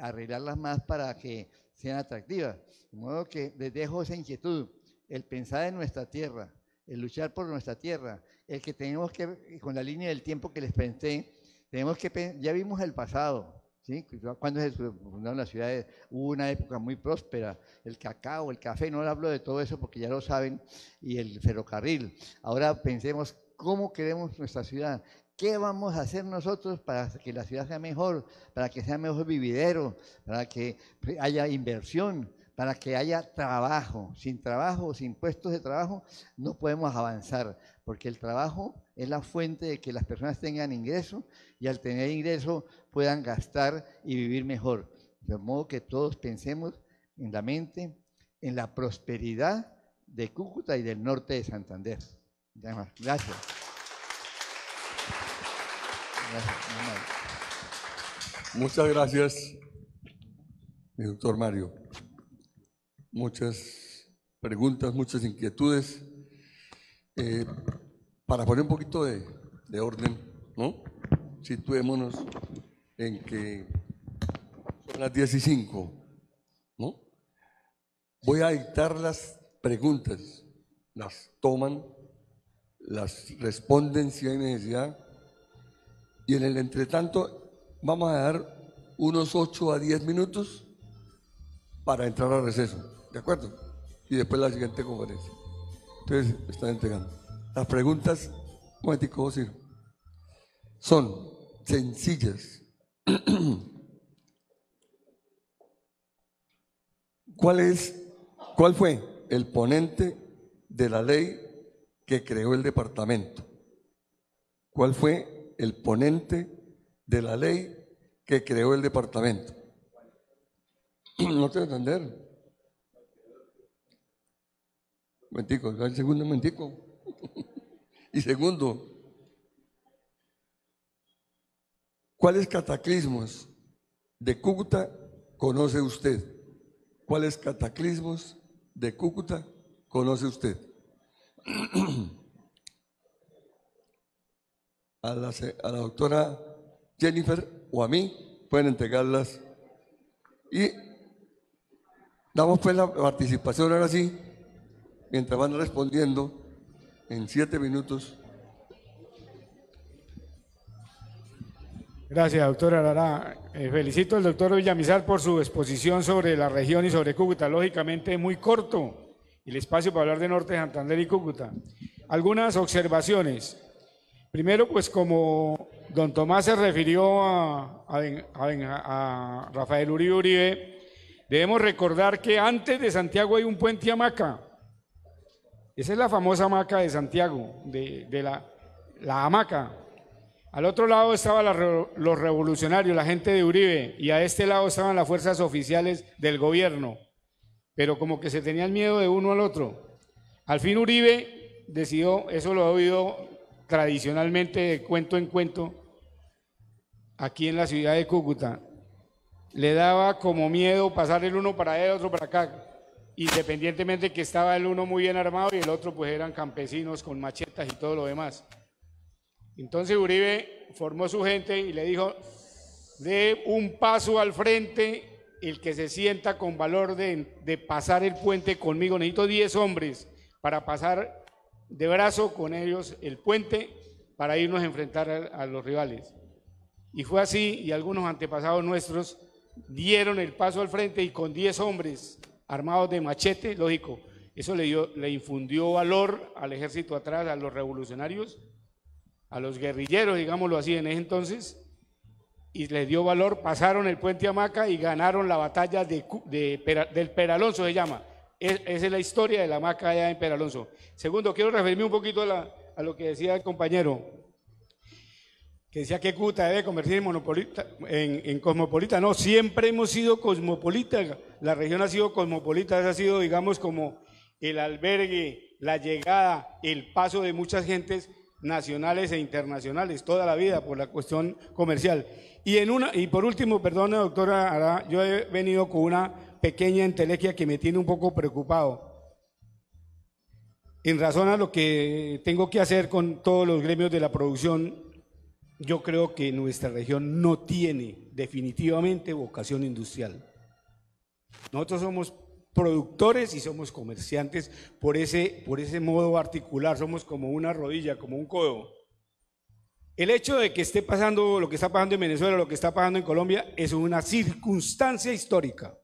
arreglarlas más para que sean atractivas. De modo que les dejo esa inquietud, el pensar en nuestra tierra, el luchar por nuestra tierra, el que tenemos que, con la línea del tiempo que les pensé, tenemos que, ya vimos el pasado, ¿sí? Cuando se fundaron las ciudades, hubo una época muy próspera, el cacao, el café, no hablo de todo eso porque ya lo saben, y el ferrocarril. Ahora pensemos cómo queremos nuestra ciudad, qué vamos a hacer nosotros para que la ciudad sea mejor, para que sea mejor vividero, para que haya inversión, para que haya trabajo. Sin trabajo, sin puestos de trabajo, no podemos avanzar, porque el trabajo es la fuente de que las personas tengan ingreso y al tener ingreso puedan gastar y vivir mejor. De modo que todos pensemos en la mente, en la prosperidad de Cúcuta y del norte de Santander. Nada más. Gracias. Gracias. Muchas gracias, mi doctor Mario. Muchas preguntas, muchas inquietudes. Para poner un poquito de orden, ¿no? Situémonos en que son las 10:05, ¿no? Voy a dictar las preguntas, las toman, las responden si hay necesidad, y en el entretanto vamos a dar unos 8 a 10 minutos para entrar a receso, ¿de acuerdo? Y después la siguiente conferencia. Entonces, están entregando. Las preguntas, un momentico, Ciro, son sencillas. ¿Cuál fue el ponente de la ley que creó el departamento? ¿Cuál fue el ponente de la ley que creó el departamento? No te voy a entender. Momentico, el segundo momentico. Y segundo, ¿cuáles cataclismos de Cúcuta conoce usted? ¿Cuáles cataclismos de Cúcuta conoce usted? A la doctora Jennifer o a mí pueden entregarlas. Y damos pues la participación ahora sí, mientras van respondiendo en 7 minutos. Gracias, doctora Lara. Felicito al doctor Villamizar por su exposición sobre la región y sobre Cúcuta. Lógicamente muy corto el espacio para hablar de Norte de Santander y Cúcuta. Algunas observaciones. Primero, pues como don Tomás se refirió a Rafael Uribe Uribe, debemos recordar que antes de Santiago hay un puente hamaca. Esa es la famosa hamaca de Santiago, de la hamaca. Al otro lado estaban los revolucionarios, la gente de Uribe, y a este lado estaban las fuerzas oficiales del gobierno, pero como que se tenían miedo de uno al otro. Al fin Uribe decidió, eso lo he oído tradicionalmente de cuento en cuento, aquí en la ciudad de Cúcuta, le daba como miedo pasar el uno para allá y el otro para acá, independientemente que estaba el uno muy bien armado y el otro pues eran campesinos con machetas y todo lo demás. Entonces Uribe formó su gente y le dijo, dé un paso al frente el que se sienta con valor de pasar el puente conmigo. Necesito 10 hombres para pasar de brazo con ellos el puente para irnos a enfrentar a los rivales. Y fue así, y algunos antepasados nuestros dieron el paso al frente y con 10 hombres armados de machete, lógico, eso le infundió valor al ejército atrás, a los revolucionarios, a los guerrilleros, digámoslo así, en ese entonces, y les dio valor, pasaron el puente Hamaca y ganaron la batalla del Peralonso, se llama. Esa es la historia de la hamaca allá en Peralonso. Segundo, quiero referirme un poquito a lo que decía el compañero, que decía que Cúcuta debe convertirse en cosmopolita. No, siempre hemos sido cosmopolita, la región ha sido cosmopolita, esa ha sido, digamos, como el albergue, la llegada, el paso de muchas gentes nacionales e internacionales, toda la vida por la cuestión comercial. Y por último, perdone doctora Ara, yo he venido con una pequeña entelequia que me tiene un poco preocupado. En razón a lo que tengo que hacer con todos los gremios de la producción, yo creo que nuestra región no tiene definitivamente vocación industrial. Nosotros somos productores y somos comerciantes por ese modo articular, somos como una rodilla, como un codo. El hecho de que esté pasando lo que está pasando en Venezuela, lo que está pasando en Colombia, es una circunstancia histórica.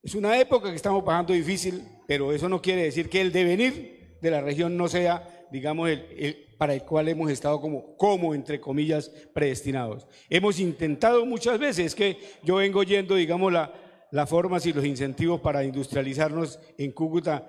Es una época que estamos pasando difícil, pero eso no quiere decir que el devenir de la región no sea, digamos, para el cual hemos estado como entre comillas, predestinados. Hemos intentado muchas veces, que yo vengo yendo, digamos, las formas y los incentivos para industrializarnos en Cúcuta.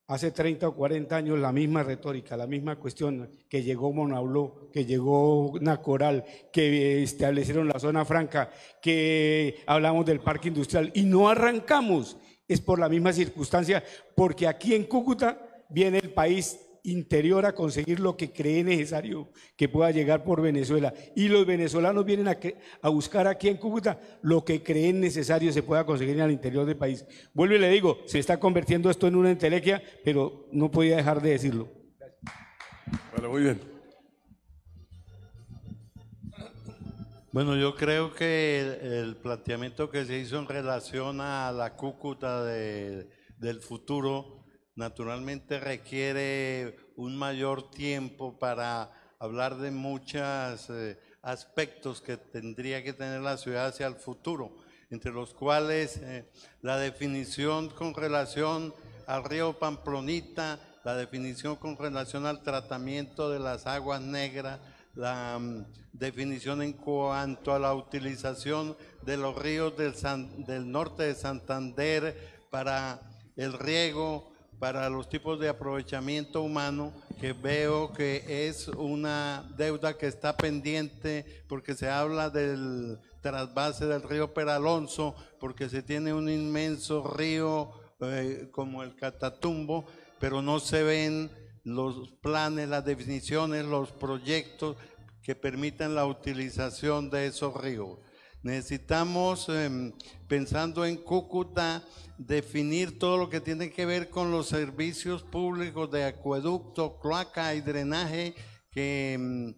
Hace 30 o 40 años la misma retórica, la misma cuestión, que llegó Monabló, que llegó Nacoral, que establecieron la zona franca, que hablamos del parque industrial y no arrancamos. Es por la misma circunstancia, porque aquí en Cúcuta viene el país interior a conseguir lo que cree necesario que pueda llegar por Venezuela. Y los venezolanos vienen a buscar aquí en Cúcuta lo que creen necesario se pueda conseguir en el interior del país. Vuelvo y le digo, se está convirtiendo esto en una entelequia, pero no podía dejar de decirlo. Bueno, muy bien. Bueno, yo creo que el planteamiento que se hizo en relación a la Cúcuta del futuro naturalmente requiere un mayor tiempo para hablar de muchos aspectos que tendría que tener la ciudad hacia el futuro, entre los cuales la definición con relación al río Pamplonita, la definición con relación al tratamiento de las aguas negras, la definición en cuanto a la utilización de los ríos del norte de Santander para el riego, para los tipos de aprovechamiento humano, que veo que es una deuda que está pendiente porque se habla del trasvase del río Peralonso, porque se tiene un inmenso río como el Catatumbo, pero no se ven los planes, las definiciones, los proyectos que permitan la utilización de esos ríos. Necesitamos, pensando en Cúcuta, definir todo lo que tiene que ver con los servicios públicos de acueducto, cloaca y drenaje, que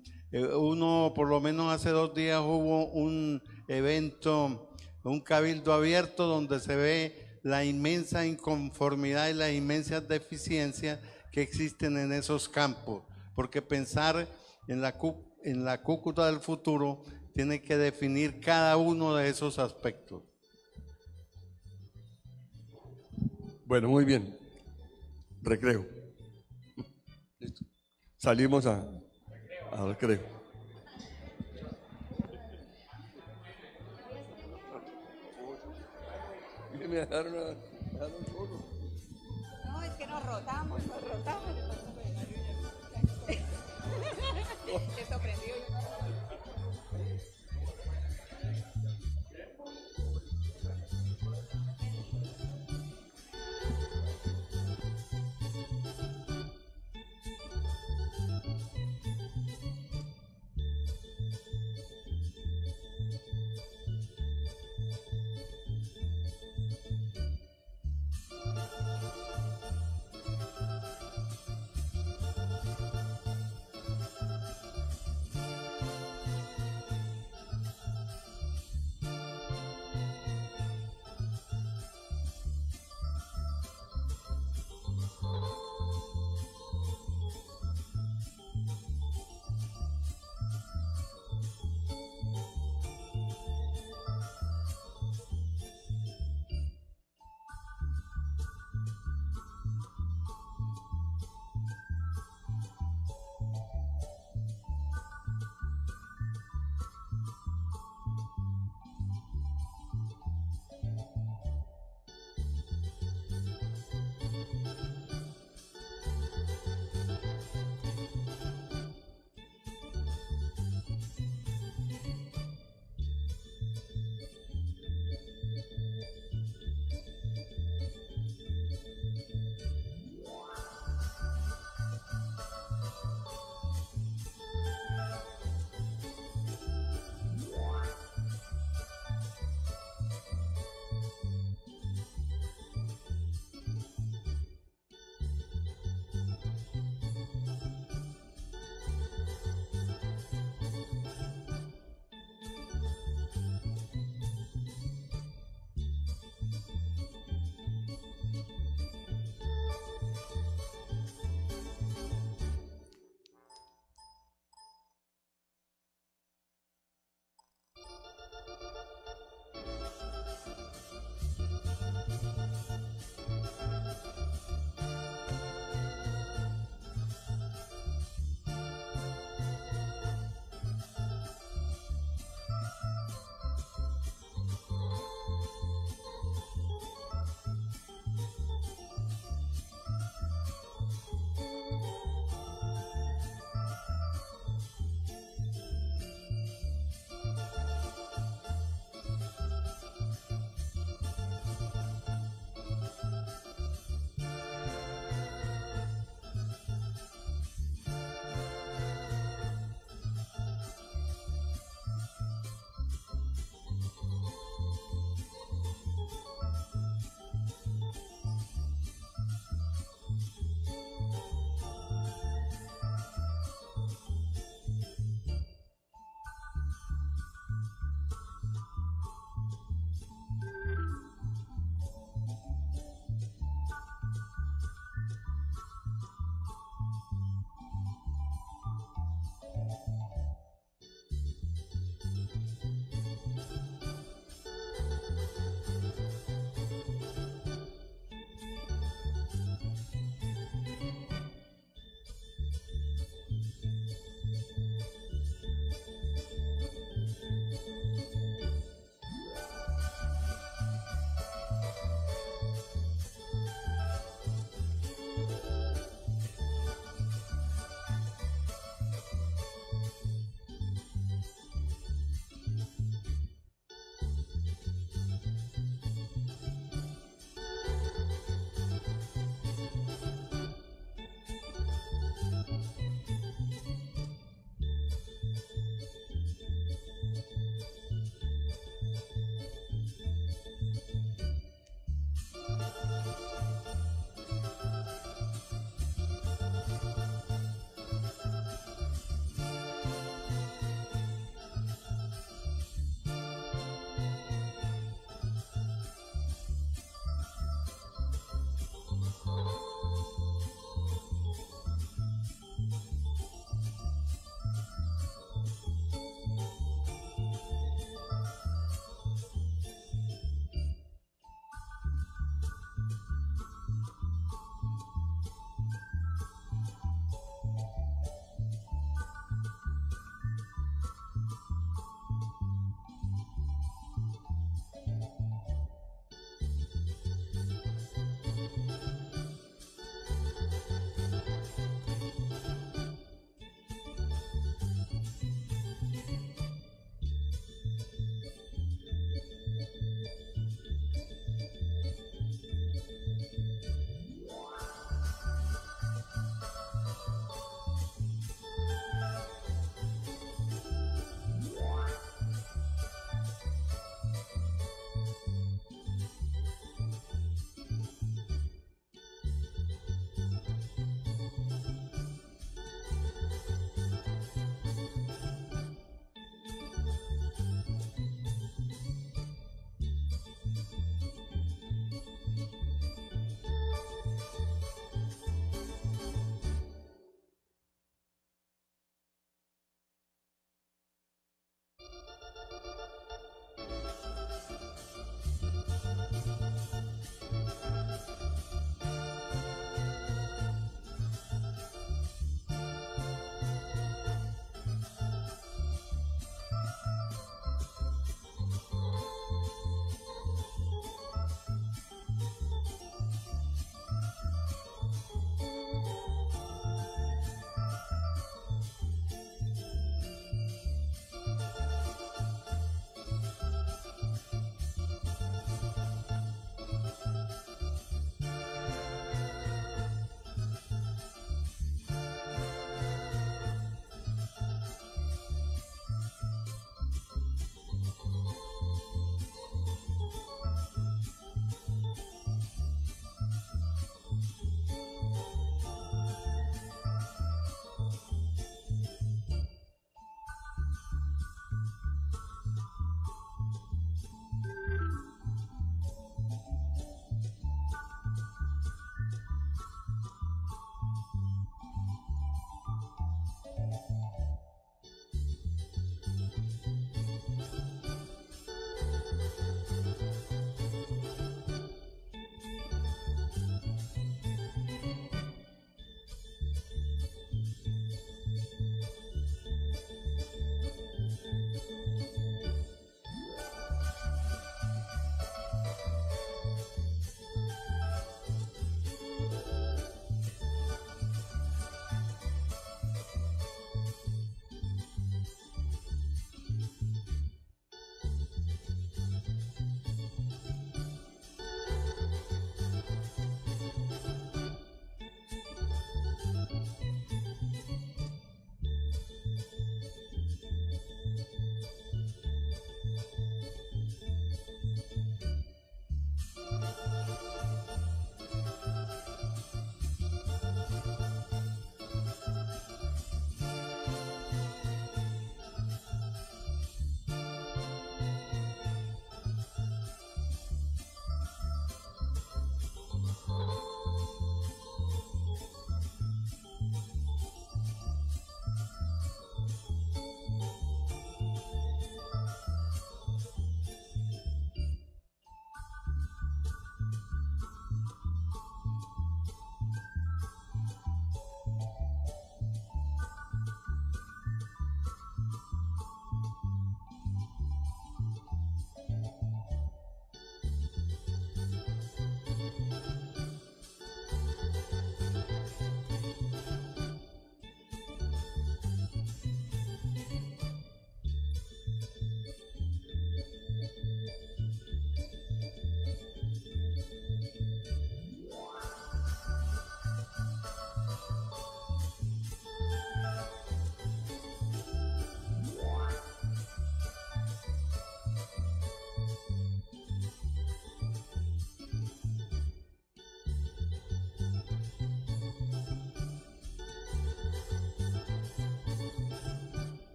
uno, por lo menos hace 2 días hubo un evento, un cabildo abierto donde se ve la inmensa inconformidad y las inmensas deficiencias que existen en esos campos, porque pensar en la Cúcuta del futuro tiene que definir cada uno de esos aspectos. Bueno, muy bien. Recreo. Listo. Salimos al recreo. Me dejaron solo. No, es que nos rotamos. Te sorprendió.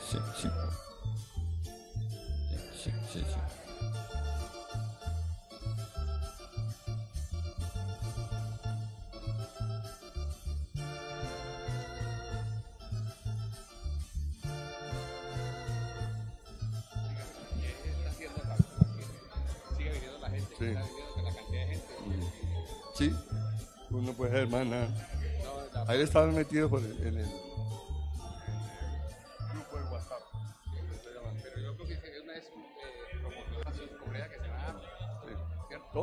sí, sí. Sí, sí, sí. Sí. Sí, uno puede ser más nada. Ahí estaban metidos en el grupo de WhatsApp. Pero yo creo que es una promoción comunidad que se va, ¿Cierto?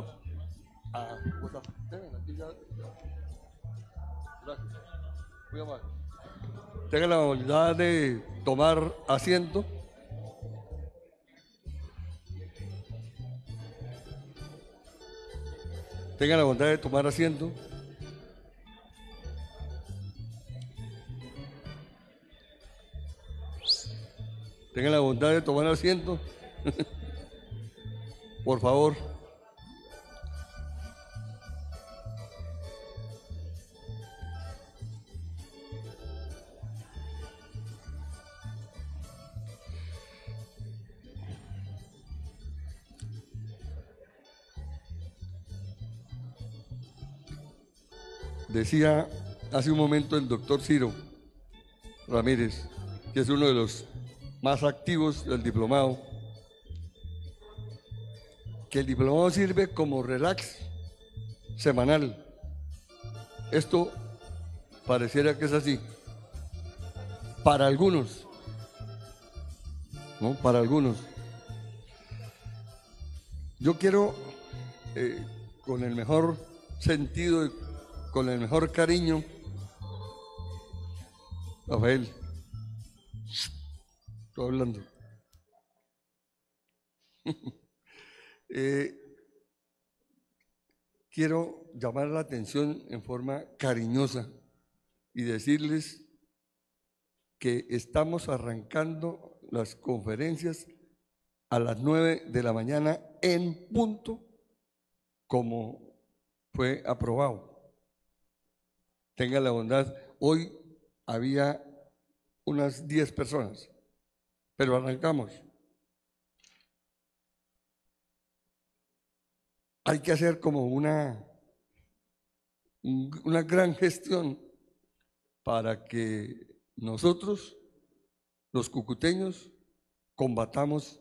Ah, WhatsApp. Tengan aquí ya. Gracias. Muy amable. Tengan la amabilidad de tomar asiento. Tengan la bondad de tomar asiento. Tengan la bondad de tomar asiento. Por favor. Decía hace un momento el doctor Ciro Ramírez, que es uno de los más activos del diplomado, que el diplomado sirve como relax semanal. Esto pareciera que es así. Para algunos, ¿no? Para algunos. Yo quiero, con el mejor sentido, con el mejor cariño, Rafael, estoy hablando. Quiero llamar la atención en forma cariñosa y decirles que estamos arrancando las conferencias a las 9 de la mañana en punto, como fue aprobado. Tengan la bondad, hoy había unas 10 personas, pero arrancamos. Hay que hacer como una gran gestión para que nosotros, los cucuteños, combatamos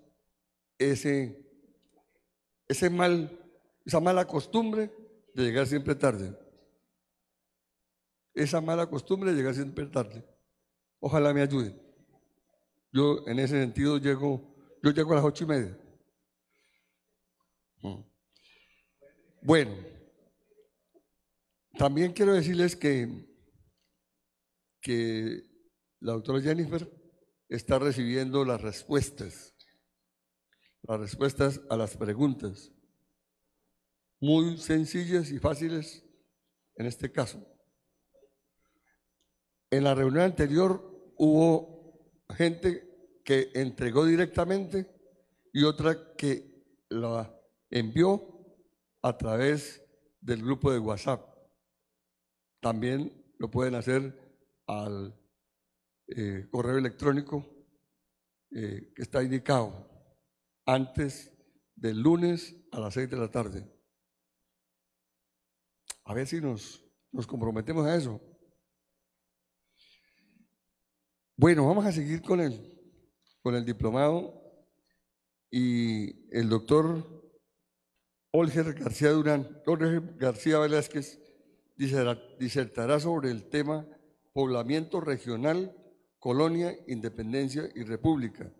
esa mala costumbre de llegar siempre tarde. Esa mala costumbre de llegar siempre tarde. Ojalá me ayude. Yo en ese sentido llego a las 8:30. Bueno, también quiero decirles que la doctora Jennifer está recibiendo las respuestas a las preguntas, muy sencillas y fáciles en este caso. En la reunión anterior hubo gente que entregó directamente y otra que la envió a través del grupo de WhatsApp. También lo pueden hacer al correo electrónico que está indicado antes del lunes a las 6 de la tarde. A ver si nos comprometemos a eso. Bueno, vamos a seguir con el diplomado y el doctor Olger García Velázquez disertará sobre el tema poblamiento regional, colonia, independencia y república.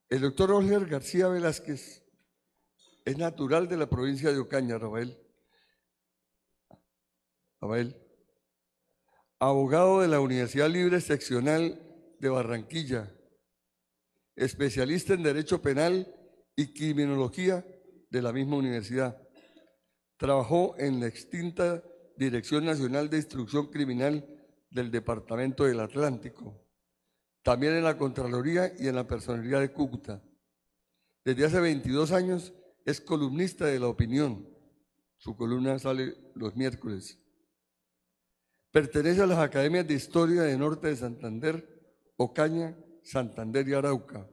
El doctor Olger García Velázquez es natural de la provincia de Ocaña, Rafael, abogado de la Universidad Libre Seccional de Barranquilla, especialista en Derecho Penal y Criminología de la misma universidad. Trabajó en la extinta Dirección Nacional de Instrucción Criminal del Departamento del Atlántico, también en la Contraloría y en la Personería de Cúcuta. Desde hace 22 años es columnista de La Opinión. Su columna sale los miércoles. Pertenece a las Academias de Historia de Norte de Santander, Ocaña, Santander y Arauca.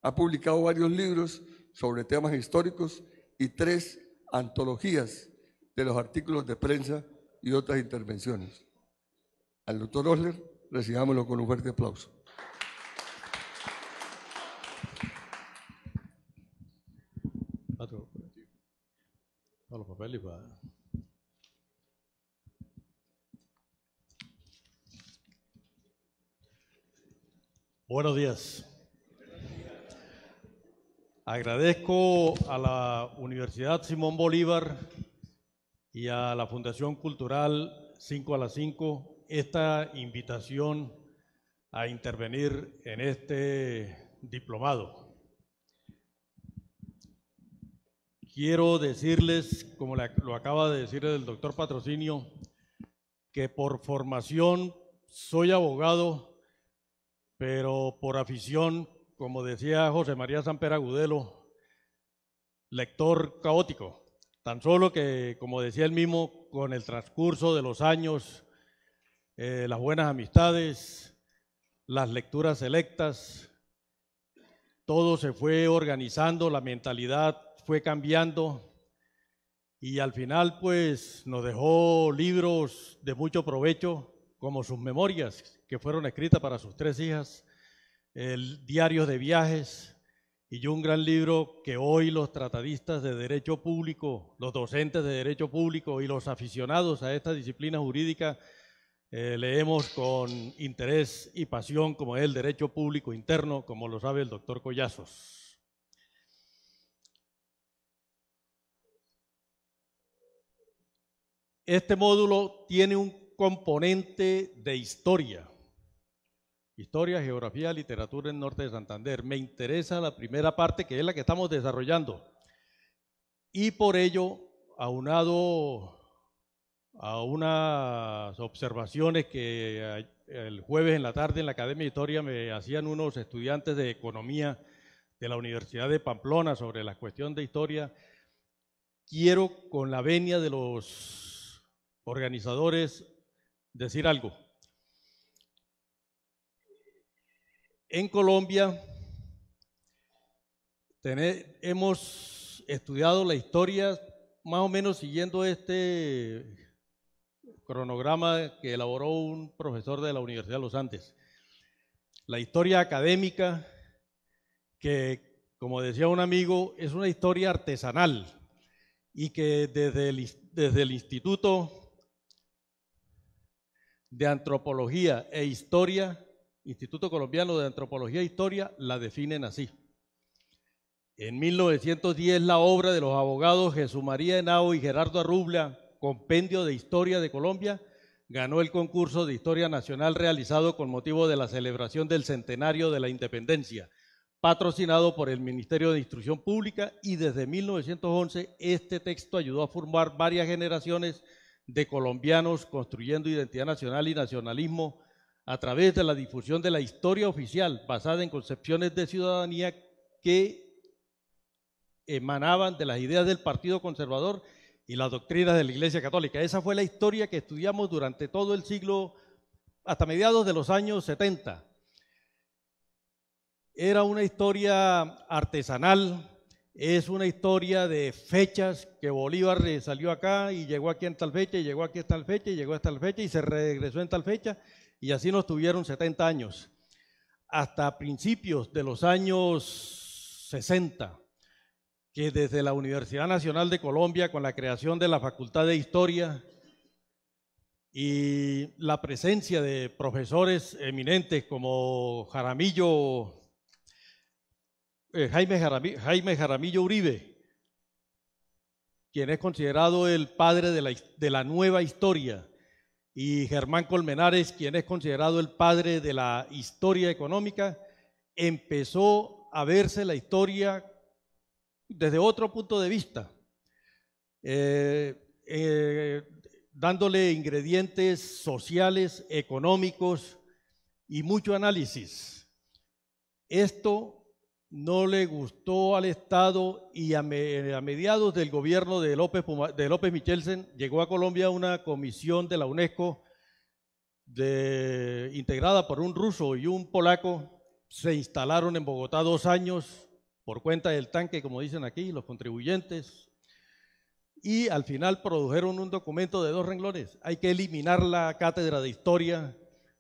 Ha publicado varios libros sobre temas históricos y 3 antologías de los artículos de prensa y otras intervenciones. Al doctor Osler, recibámoslo con un fuerte aplauso. Todos los papeles para... Buenos días. Agradezco a la Universidad Simón Bolívar y a la Fundación Cultural 5 a las 5 esta invitación a intervenir en este diplomado. Quiero decirles, como lo acaba de decir el doctor Patrocinio, que por formación soy abogado, pero por afición, como decía José María Samper Agudelo, lector caótico. Tan solo que, como decía él mismo, con el transcurso de los años, las buenas amistades, las lecturas selectas, todo se fue organizando, la mentalidad fue cambiando y al final pues nos dejó libros de mucho provecho, como sus memorias que fueron escritas para sus 3 hijas, el diario de viajes y un gran libro que hoy los tratadistas de derecho público, los docentes de derecho público y los aficionados a esta disciplina jurídica leemos con interés y pasión, como es el derecho público interno, como lo sabe el doctor Collazos. Este módulo tiene un componente de historia, geografía, literatura en Norte de Santander. Me interesa la primera parte, que es la que estamos desarrollando, y por ello, aunado a unas observaciones que el jueves en la tarde en la Academia de Historia me hacían unos estudiantes de economía de la Universidad de Pamplona sobre la cuestión de historia, quiero con la venia de los organizadores decir algo. En Colombia hemos estudiado la historia más o menos siguiendo este cronograma que elaboró un profesor de la Universidad de los Andes. La historia académica, que como decía un amigo, es una historia artesanal y que desde el Instituto de Antropología e Historia, Instituto Colombiano de Antropología e Historia, la definen así. En 1910, la obra de los abogados Jesús María Henao y Gerardo Arrubla, Compendio de Historia de Colombia, ganó el concurso de Historia Nacional realizado con motivo de la celebración del centenario de la Independencia, patrocinado por el Ministerio de Instrucción Pública, y desde 1911 este texto ayudó a formar varias generaciones de colombianos construyendo identidad nacional y nacionalismo a través de la difusión de la historia oficial basada en concepciones de ciudadanía que emanaban de las ideas del Partido Conservador y las doctrinas de la Iglesia Católica. Esa fue la historia que estudiamos durante todo el siglo, hasta mediados de los años 70. Era una historia artesanal, es una historia de fechas, que Bolívar salió acá y llegó aquí en tal fecha, y llegó aquí en tal fecha, y llegó a tal fecha, y se regresó en tal fecha, y así nos tuvieron 70 años. Hasta principios de los años 60, que desde la Universidad Nacional de Colombia, con la creación de la Facultad de Historia y la presencia de profesores eminentes como Jaime Jaramillo Uribe, quien es considerado el padre de la nueva historia, y Germán Colmenares, quien es considerado el padre de la historia económica, empezó a verse la historia desde otro punto de vista, dándole ingredientes sociales, económicos y mucho análisis. Esto no le gustó al Estado y a mediados del gobierno de López Michelsen llegó a Colombia una comisión de la UNESCO integrada por un ruso y un polaco, se instalaron en Bogotá 2 años por cuenta del tanque, como dicen aquí, los contribuyentes, y al final produjeron un documento de 2 renglones. Hay que eliminar la cátedra de historia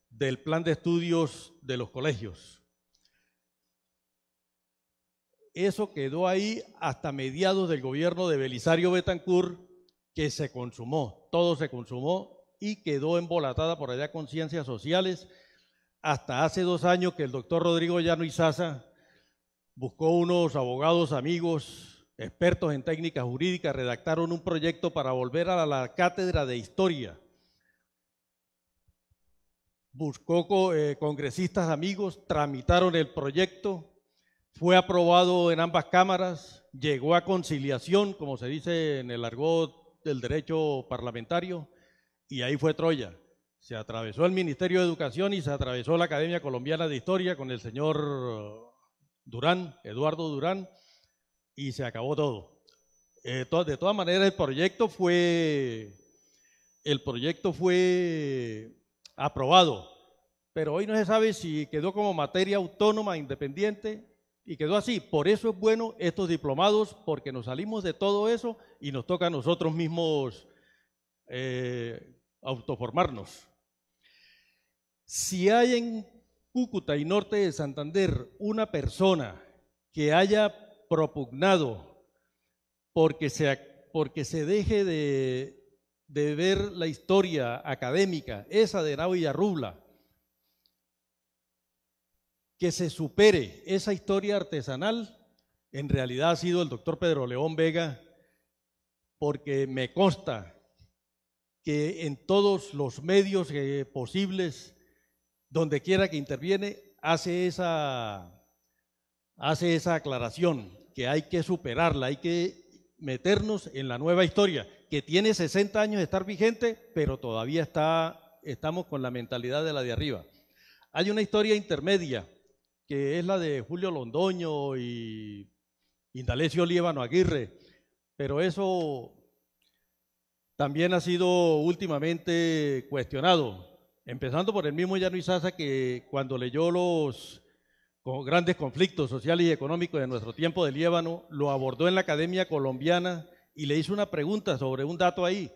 del plan de estudios de los colegios. Eso quedó ahí hasta mediados del gobierno de Belisario Betancur, que se consumó, todo se consumó y quedó embolatada por allá con ciencias sociales, hasta hace 2 años que el doctor Rodrigo Llano Izaza buscó unos abogados amigos, expertos en técnicas jurídicas, redactaron un proyecto para volver a la cátedra de historia. Buscó congresistas amigos, tramitaron el proyecto, fue aprobado en ambas cámaras, llegó a conciliación, como se dice en el argot del derecho parlamentario, y ahí fue Troya. Se atravesó el Ministerio de Educación y se atravesó la Academia Colombiana de Historia con el señor Durán, Eduardo Durán, y se acabó todo. De todas maneras, el proyecto fue aprobado, pero hoy no se sabe si quedó como materia autónoma, independiente, y quedó así. Por eso es bueno estos diplomados, porque nos salimos de todo eso y nos toca a nosotros mismos autoformarnos. Si hay en Cúcuta y norte de Santander una persona que haya propugnado porque se deje de ver la historia académica, esa de Henao Villarrubla, que se supere esa historia artesanal, en realidad ha sido el doctor Pedro León Vega, porque me consta que en todos los medios posibles, donde quiera que interviene, hace esa aclaración, que hay que superarla, hay que meternos en la nueva historia, que tiene 60 años de estar vigente, pero todavía estamos con la mentalidad de la de arriba. Hay una historia intermedia, que es la de Julio Londoño y Indalecio Líbano Aguirre, pero eso también ha sido últimamente cuestionado, empezando por el mismo Llano Izaza, que cuando leyó los grandes conflictos sociales y económicos de nuestro tiempo de Líbano, lo abordó en la Academia Colombiana y le hizo una pregunta sobre un dato ahí.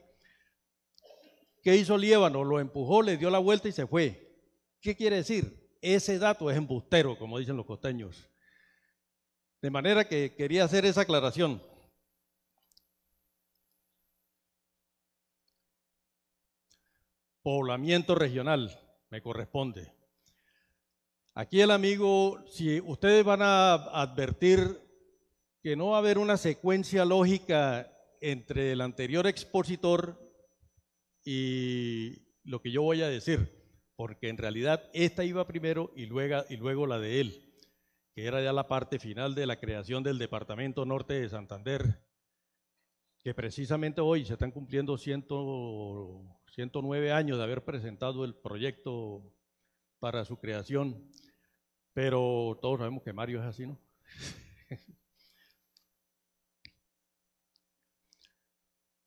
¿Qué hizo Líbano? Lo empujó, le dio la vuelta y se fue. ¿Qué quiere decir? Ese dato es embustero, como dicen los costeños. De manera que quería hacer esa aclaración. Poblamiento regional, me corresponde. Aquí el amigo, si ustedes van a advertir que no va a haber una secuencia lógica entre el anterior expositor y lo que yo voy a decir, porque en realidad esta iba primero y luego la de él, que era ya la parte final de la creación del Departamento Norte de Santander, que precisamente hoy se están cumpliendo 109 años de haber presentado el proyecto para su creación, pero todos sabemos que Mario es así, ¿no?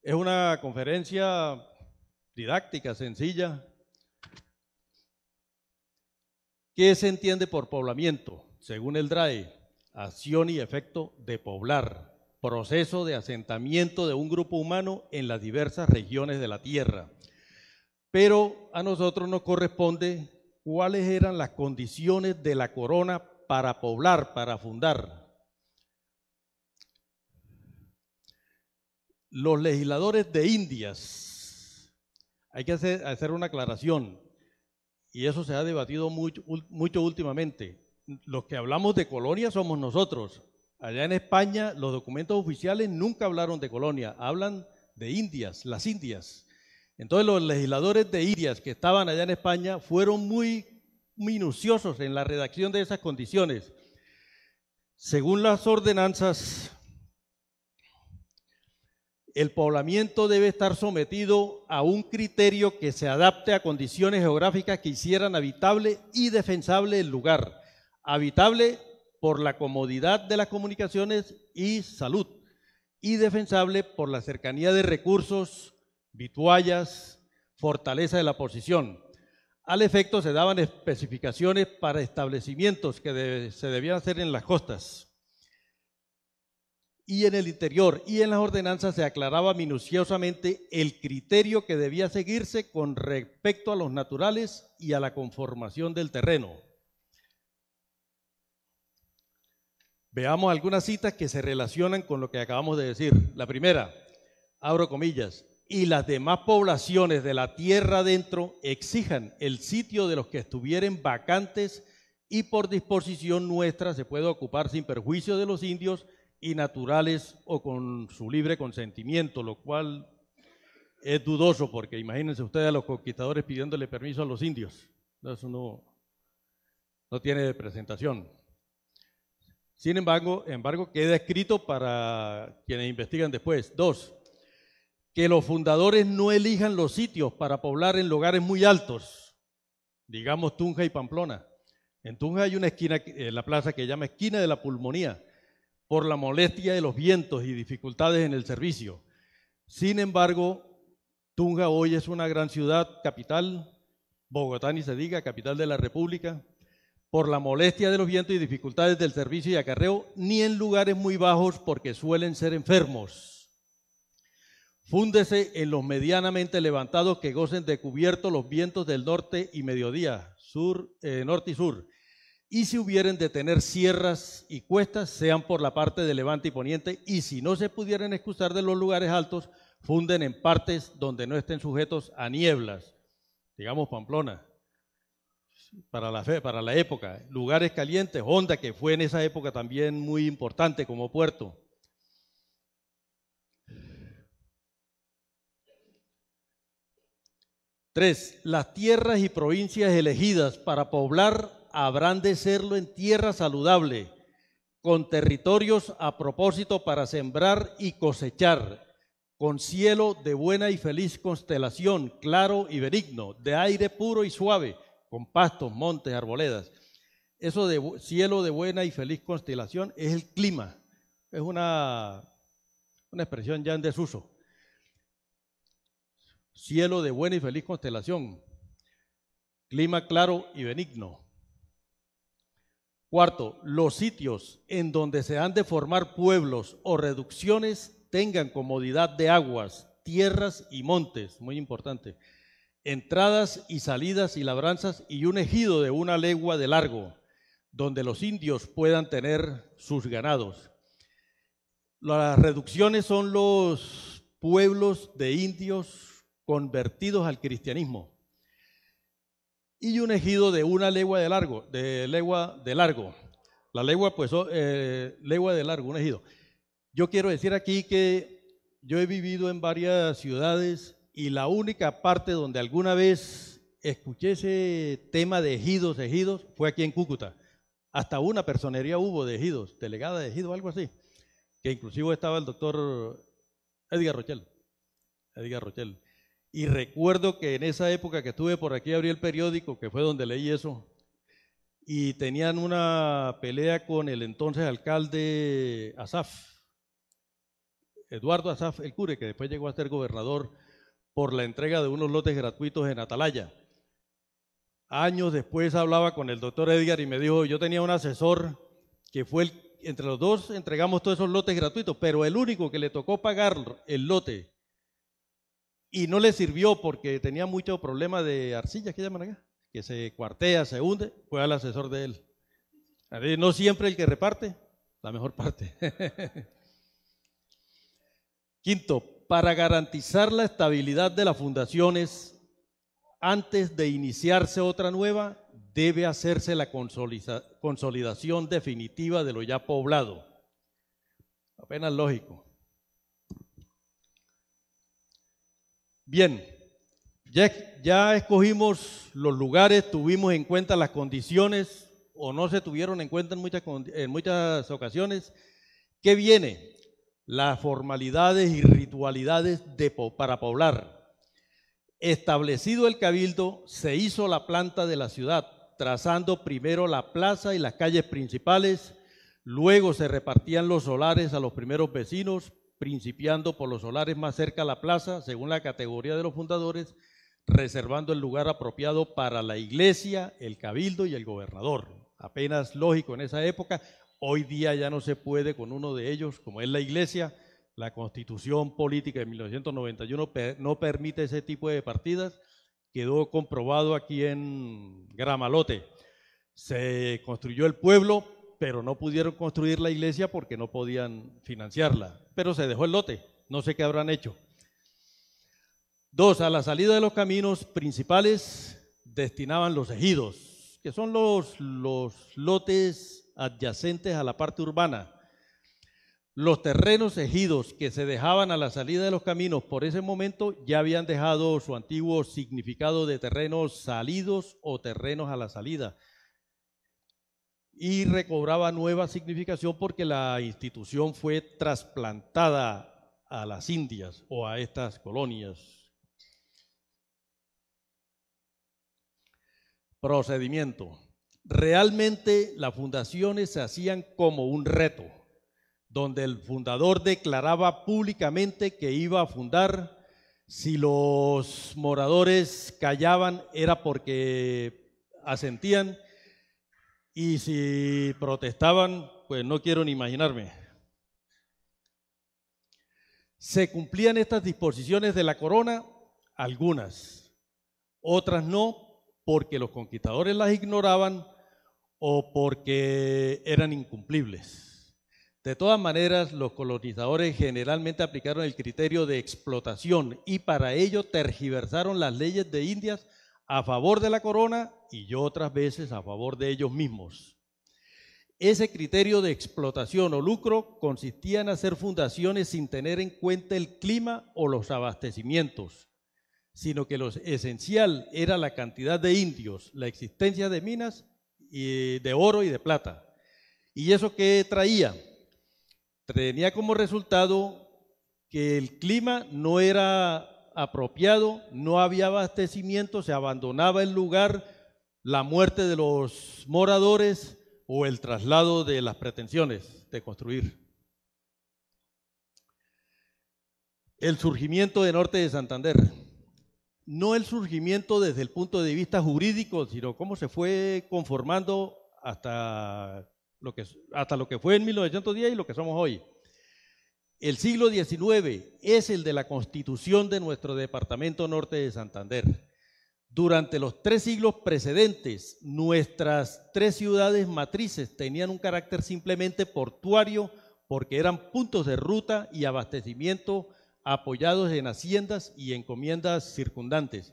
Es una conferencia didáctica, sencilla. ¿Qué se entiende por poblamiento? Según el DRAE, acción y efecto de poblar, proceso de asentamiento de un grupo humano en las diversas regiones de la tierra. Pero a nosotros nos corresponde cuáles eran las condiciones de la corona para poblar, para fundar. Los legisladores de Indias, hay que hacer una aclaración, y eso se ha debatido mucho últimamente. Los que hablamos de colonia somos nosotros. Allá en España los documentos oficiales nunca hablaron de colonia, hablan de Indias, las Indias. Entonces los legisladores de Indias que estaban allá en España fueron muy minuciosos en la redacción de esas condiciones. Según las ordenanzas, el poblamiento debe estar sometido a un criterio que se adapte a condiciones geográficas que hicieran habitable y defensable el lugar. Habitable por la comodidad de las comunicaciones y salud, y defensable por la cercanía de recursos, vituallas, fortaleza de la posición. Al efecto se daban especificaciones para establecimientos que se debían hacer en las costas y en el interior, y en las ordenanzas se aclaraba minuciosamente el criterio que debía seguirse con respecto a los naturales y a la conformación del terreno. Veamos algunas citas que se relacionan con lo que acabamos de decir. La primera, abro comillas, y las demás poblaciones de la tierra adentro exijan el sitio de los que estuvieren vacantes y por disposición nuestra se puede ocupar sin perjuicio de los indios y naturales o con su libre consentimiento, lo cual es dudoso porque imagínense ustedes a los conquistadores pidiéndole permiso a los indios. Eso no tiene presentación. Sin embargo, queda escrito para quienes investigan después. 2, que los fundadores no elijan los sitios para poblar en lugares muy altos, digamos Tunja y Pamplona. En Tunja hay una esquina, en la plaza que se llama Esquina de la Pulmonía, por la molestia de los vientos y dificultades en el servicio. Sin embargo, Tunja hoy es una gran ciudad capital, Bogotá ni se diga, capital de la República, por la molestia de los vientos y dificultades del servicio y acarreo, ni en lugares muy bajos porque suelen ser enfermos. Fúndese en los medianamente levantados que gocen de cubierto los vientos del norte y mediodía, norte y sur. Y si hubieren de tener sierras y cuestas, sean por la parte de levante y poniente, y si no se pudieran excusar de los lugares altos, funden en partes donde no estén sujetos a nieblas, digamos Pamplona, para la época, lugares calientes, Honda, que fue en esa época también muy importante como puerto. Tres, las tierras y provincias elegidas para poblar habrán de serlo en tierra saludable, con territorios a propósito para sembrar y cosechar, con cielo de buena y feliz constelación, claro y benigno, de aire puro y suave, con pastos, montes, arboledas. Eso de cielo de buena y feliz constelación es el clima, es una expresión ya en desuso. Cielo de buena y feliz constelación, clima claro y benigno. Cuarto, los sitios en donde se han de formar pueblos o reducciones tengan comodidad de aguas, tierras y montes, muy importante, entradas y salidas y labranzas y un ejido de 1 legua de largo, donde los indios puedan tener sus ganados. Las reducciones son los pueblos de indios convertidos al cristianismo. Y un ejido de 1 legua de largo, La legua, pues, legua de largo, un ejido. Yo quiero decir aquí que yo he vivido en varias ciudades y la única parte donde alguna vez escuché ese tema de ejidos fue aquí en Cúcuta. Hasta una personería hubo de ejidos, delegada de ejidos, algo así, que inclusive estaba el doctor Edgar Rochel. Y recuerdo que en esa época que estuve por aquí abrí el periódico, que fue donde leí eso, y tenían una pelea con el entonces alcalde Asaf, Eduardo Asaf el Cure, que después llegó a ser gobernador, por la entrega de unos lotes gratuitos en Atalaya. Años después hablaba con el doctor Edgar y me dijo, yo tenía un asesor que fue entre los dos entregamos todos esos lotes gratuitos, pero el único que le tocó pagar el lote y no le sirvió porque tenía mucho problema de arcilla, ¿qué llaman acá? Que se cuartea, se hunde, fue al asesor de él. A ver, no siempre el que reparte, la mejor parte. Quinto, para garantizar la estabilidad de las fundaciones, antes de iniciarse otra nueva, debe hacerse la consolidación definitiva de lo ya poblado. Apenas lógico. Bien, ya escogimos los lugares, tuvimos en cuenta las condiciones o no se tuvieron en cuenta en muchas ocasiones. ¿Qué viene? Las formalidades y ritualidades para poblar. Establecido el cabildo, se hizo la planta de la ciudad, trazando primero la plaza y las calles principales, luego se repartían los solares a los primeros vecinos, principiando por los solares más cerca a la plaza, según la categoría de los fundadores, reservando el lugar apropiado para la iglesia, el cabildo y el gobernador. Apenas lógico en esa época. Hoy día ya no se puede con uno de ellos, como es la iglesia. La Constitución Política de 1991 no permite ese tipo de partidas. Quedó comprobado aquí en Gramalote. Se construyó el pueblo, pero no pudieron construir la iglesia porque no podían financiarla. Pero se dejó el lote, no sé qué habrán hecho. 2. A la salida de los caminos principales destinaban los ejidos, que son los lotes adyacentes a la parte urbana. Los terrenos ejidos que se dejaban a la salida de los caminos por ese momento ya habían dejado su antiguo significado de terrenos salidos o terrenos a la salida y recobraba nueva significación porque la institución fue trasplantada a las Indias o a estas colonias. Procedimiento. Realmente las fundaciones se hacían como un reto, donde el fundador declaraba públicamente que iba a fundar. Si los moradores callaban era porque asentían, y si protestaban, pues no quiero ni imaginarme. ¿Se cumplían estas disposiciones de la corona? Algunas, otras no, porque los conquistadores las ignoraban o porque eran incumplibles. De todas maneras, los colonizadores generalmente aplicaron el criterio de explotación y para ello tergiversaron las leyes de Indias a favor de la corona y otras veces a favor de ellos mismos. Ese criterio de explotación o lucro consistía en hacer fundaciones sin tener en cuenta el clima o los abastecimientos, sino que lo esencial era la cantidad de indios, la existencia de minas de oro y de plata. ¿Y eso qué traía? Tenía como resultado que el clima no era apropiado, no había abastecimiento, se abandonaba el lugar, la muerte de los moradores o el traslado de las pretensiones de construir. El surgimiento de Norte de Santander. No el surgimiento desde el punto de vista jurídico, sino cómo se fue conformando hasta lo que fue en 1910 y lo que somos hoy. El siglo XIX es el de la constitución de nuestro departamento Norte de Santander. Durante los 3 siglos precedentes, nuestras 3 ciudades matrices tenían un carácter simplemente portuario porque eran puntos de ruta y abastecimiento apoyados en haciendas y encomiendas circundantes.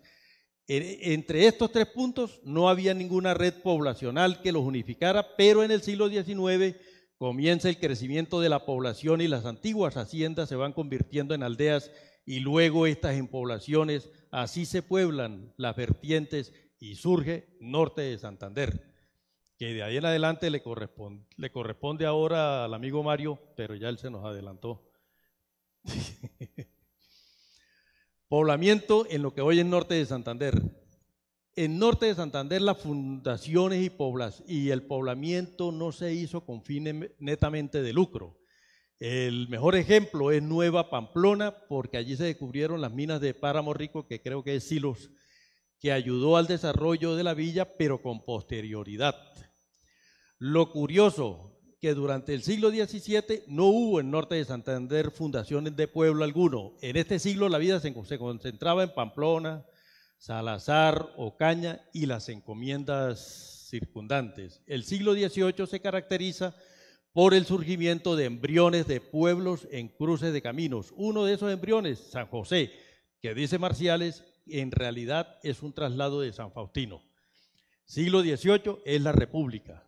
Entre estos 3 puntos no había ninguna red poblacional que los unificara, pero en el siglo XIX comienza el crecimiento de la población y las antiguas haciendas se van convirtiendo en aldeas y luego estas en poblaciones. Así se pueblan las vertientes y surge Norte de Santander, que de ahí en adelante le corresponde ahora al amigo Mario, pero ya él se nos adelantó. Poblamiento en lo que hoy es Norte de Santander. En Norte de Santander las fundaciones y el poblamiento no se hizo con fines netamente de lucro. El mejor ejemplo es Nueva Pamplona, porque allí se descubrieron las minas de Páramo Rico, que creo que es Silos, que ayudó al desarrollo de la villa, pero con posterioridad. Lo curioso, que durante el siglo XVII no hubo en Norte de Santander fundaciones de pueblo alguno. En este siglo la vida se concentraba en Pamplona, Salazar, Ocaña y las encomiendas circundantes. El siglo XVIII se caracteriza por el surgimiento de embriones de pueblos en cruces de caminos. Uno de esos embriones, San José, que dice Marciales, en realidad es un traslado de San Faustino. Siglo XVIII es la República.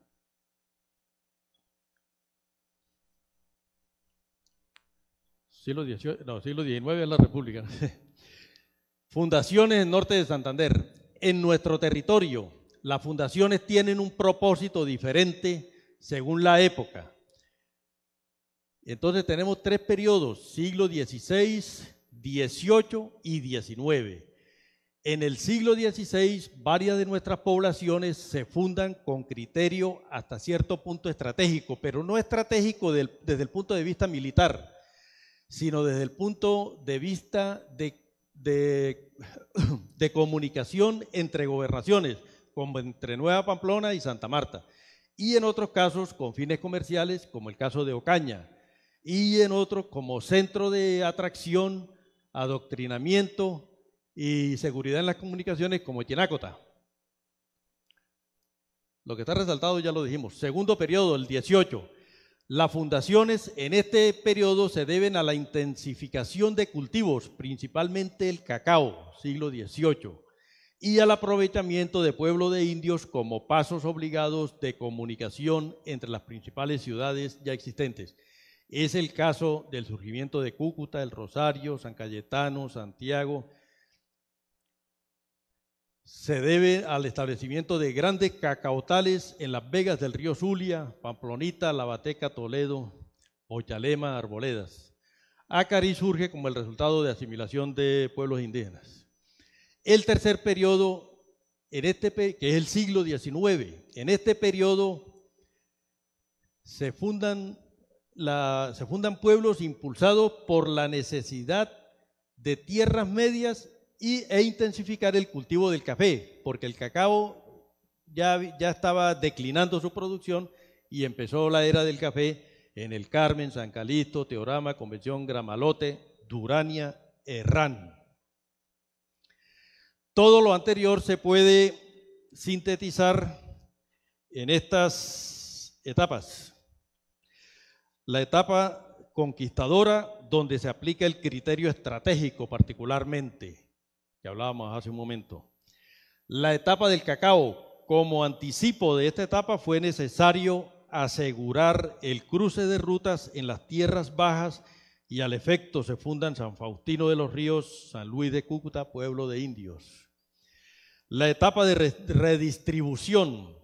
Siglo XIX es la República. Fundaciones en Norte de Santander. En nuestro territorio, las fundaciones tienen un propósito diferente según la época. Entonces tenemos 3 periodos, siglo XVI, XVIII y XIX. En el siglo XVI, varias de nuestras poblaciones se fundan con criterio hasta cierto punto estratégico, pero no estratégico desde el punto de vista militar, sino desde el punto de vista de de comunicación entre gobernaciones, como entre Nueva Pamplona y Santa Marta, y en otros casos con fines comerciales, como el caso de Ocaña, y en otros como centro de atracción, adoctrinamiento y seguridad en las comunicaciones, como Chinacota. Lo que está resaltado ya lo dijimos. Segundo periodo, el 18. Las fundaciones en este periodo se deben a la intensificación de cultivos, principalmente el cacao, siglo XVIII, y al aprovechamiento de pueblo de indios como pasos obligados de comunicación entre las principales ciudades ya existentes. Es el caso del surgimiento de Cúcuta, El Rosario, San Cayetano, Santiago. Se debe al establecimiento de grandes cacautales en las vegas del río Zulia, Pamplonita, Lavateca, Toledo, Ochalema, Arboledas. Acarí surge como el resultado de asimilación de pueblos indígenas. El tercer periodo, que es el siglo XIX, en este periodo se fundan pueblos impulsados por la necesidad de tierras medias e intensificar el cultivo del café, porque el cacao ya estaba declinando su producción y empezó la era del café en el Carmen, San Calixto, Teorama, Convención, Gramalote, Durania, Herrán. Todo lo anterior se puede sintetizar en estas etapas. La etapa conquistadora, donde se aplica el criterio estratégico particularmente, que hablábamos hace un momento. La etapa del cacao, como anticipo de esta etapa, fue necesario asegurar el cruce de rutas en las tierras bajas y al efecto se fundan San Faustino de los Ríos, San Luis de Cúcuta, pueblo de indios. La etapa de redistribución,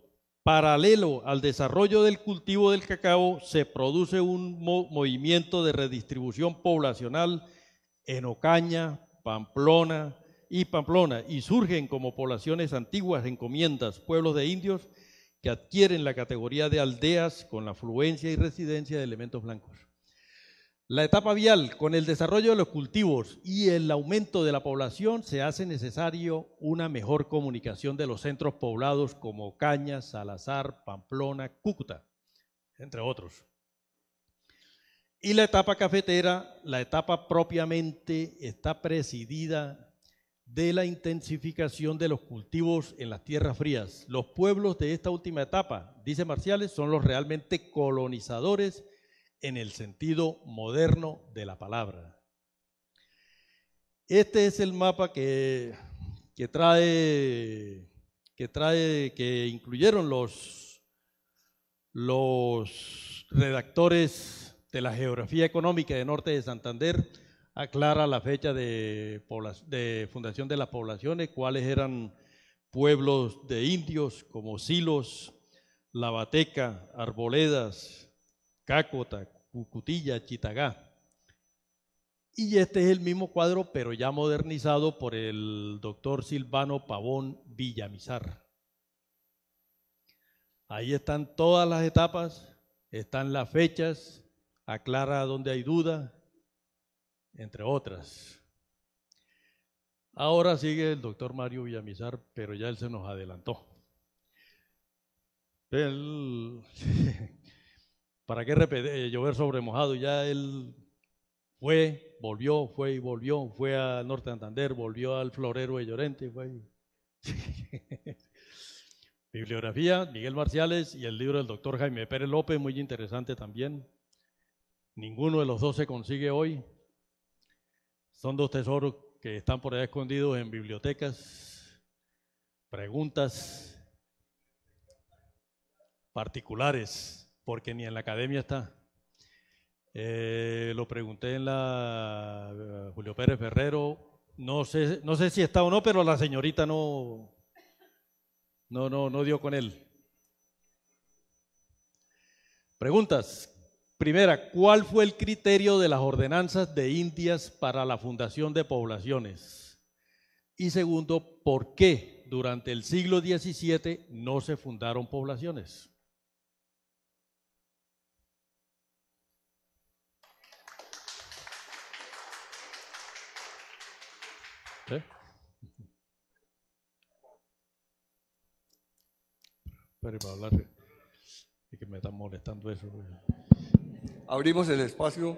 paralelo al desarrollo del cultivo del cacao, se produce un movimiento de redistribución poblacional en Ocaña, Pamplona, y surgen como poblaciones antiguas, encomiendas, pueblos de indios que adquieren la categoría de aldeas con la afluencia y residencia de elementos blancos. La etapa vial, con el desarrollo de los cultivos y el aumento de la población, se hace necesario una mejor comunicación de los centros poblados como Ocaña, Salazar, Pamplona, Cúcuta, entre otros. Y la etapa cafetera, la etapa propiamente, está presidida de la intensificación de los cultivos en las tierras frías. Los pueblos de esta última etapa, dice Marciales, son los realmente colonizadores en el sentido moderno de la palabra. Este es el mapa que incluyeron los redactores de la Geografía Económica de Norte de Santander. Aclara la fecha de fundación de las poblaciones, cuáles eran pueblos de indios como Silos, Lavateca, Arboledas, Cácota, Cucutilla, Chitagá. Y este es el mismo cuadro, pero ya modernizado por el doctor Silvano Pavón Villamizar. Ahí están todas las etapas, están las fechas, aclara dónde hay duda, entre otras. Ahora sigue el doctor Mario Villamizar, pero ya él se nos adelantó. ¿Para qué llover sobre mojado? Ya él fue, volvió, fue y volvió, fue al Norte de Santander, volvió al Florero de Llorente. Bibliografía, Miguel Marciales, y el libro del doctor Jaime Pérez López, muy interesante también. Ninguno de los dos se consigue hoy. Son dos tesoros que están por ahí escondidos en bibliotecas. Preguntas particulares, porque ni en la academia está. Lo pregunté en la Julio Pérez Ferrero, no sé si está o no, pero la señorita no dio con él. Preguntas. Primera, ¿cuál fue el criterio de las ordenanzas de Indias para la fundación de poblaciones? Y segundo, ¿por qué durante el siglo XVII no se fundaron poblaciones? Espere para hablar. Es que me están molestando eso. Abrimos el espacio.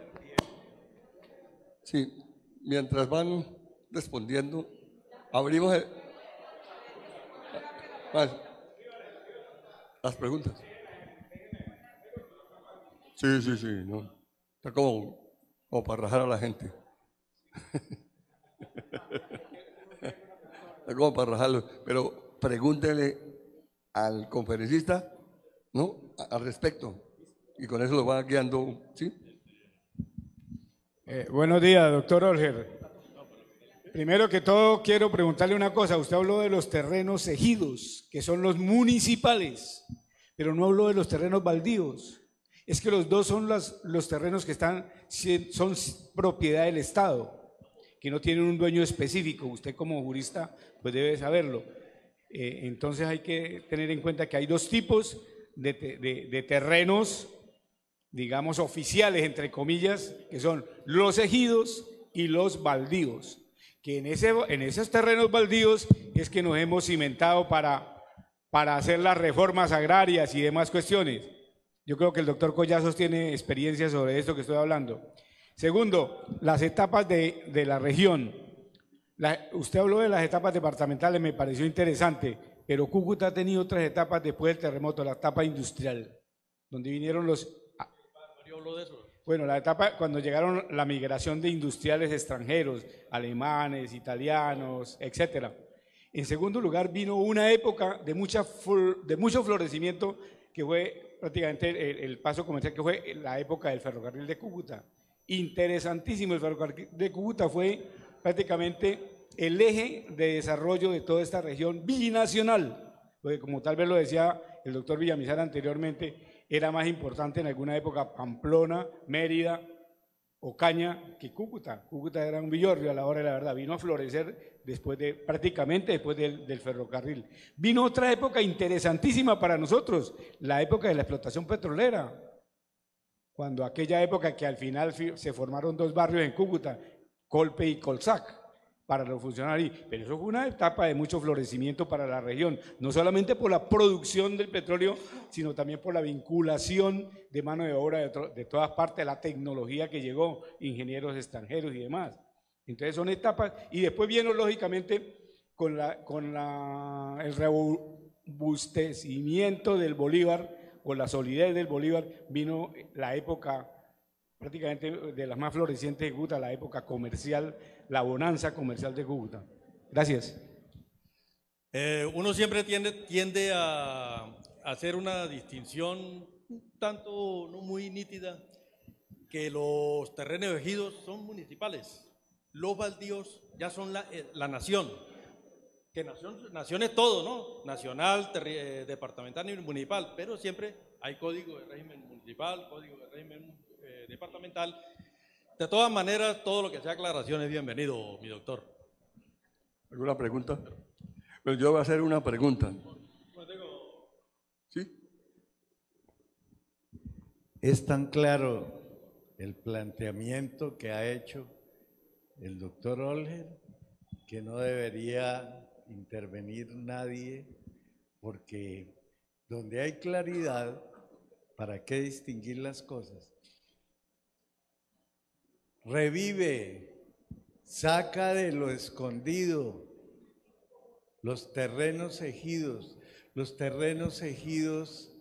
Sí, mientras van respondiendo, abrimos las preguntas. Sí, no. Está como para rajar a la gente. Está como para rajarlo. Pero pregúntele al conferencista, ¿no? Al respecto. Y con eso lo va guiando, ¿sí? Buenos días, doctor Olger. Primero que todo, quiero preguntarle una cosa. Usted habló de los terrenos ejidos, que son los municipales, pero no habló de los terrenos baldíos. Es que los dos son los terrenos que son propiedad del Estado, que no tienen un dueño específico. Usted como jurista pues debe saberlo. Entonces hay que tener en cuenta que hay dos tipos de terrenos, digamos, oficiales, entre comillas, que son los ejidos y los baldíos. Que en esos terrenos baldíos es que nos hemos cimentado para hacer las reformas agrarias y demás cuestiones. Yo creo que el doctor Collazos tiene experiencia sobre esto que estoy hablando. Segundo, las etapas de la región. Usted habló de las etapas departamentales, me pareció interesante, pero Cúcuta ha tenido otras etapas después del terremoto, la etapa industrial, donde vinieron bueno, la etapa cuando llegaron la migración de industriales extranjeros, alemanes, italianos, etcétera. En segundo lugar, vino una época de mucho florecimiento, que fue prácticamente el paso comercial, que fue la época del ferrocarril de Cúcuta. Interesantísimo, el ferrocarril de Cúcuta fue prácticamente el eje de desarrollo de toda esta región binacional, porque como tal vez lo decía el doctor Villamizar anteriormente, era más importante en alguna época Pamplona, Mérida, Ocaña que Cúcuta. Cúcuta era un villorrio a la hora de la verdad, vino a florecer prácticamente después del ferrocarril. Vino otra época interesantísima para nosotros, la época de la explotación petrolera, cuando aquella época que al final se formaron dos barrios en Cúcuta, Colpe y Colsac, para los funcionarios, pero eso fue una etapa de mucho florecimiento para la región, no solamente por la producción del petróleo, sino también por la vinculación de mano de obra de todas partes, la tecnología que llegó, ingenieros extranjeros y demás. Entonces son etapas, y después vino lógicamente con el robustecimiento del Bolívar, o la solidez del Bolívar, vino la época prácticamente de las más florecientes de Cúcuta, la época comercial, la bonanza comercial de Cúcuta. Gracias. Uno siempre tiende a hacer una distinción un tanto no muy nítida, que los terrenos ejidos son municipales, los baldíos ya son la nación, que nación es todo, ¿no? Nacional, departamental y municipal, pero siempre hay código de régimen municipal, código de régimen departamental. De todas maneras, todo lo que sea aclaración es bienvenido, mi doctor. ¿Alguna pregunta? Pues yo voy a hacer una pregunta. ¿Sí? Es tan claro el planteamiento que ha hecho el doctor Olger que no debería intervenir nadie, porque donde hay claridad, ¿para qué distinguir las cosas? Revive, saca de lo escondido los terrenos ejidos. Los terrenos ejidos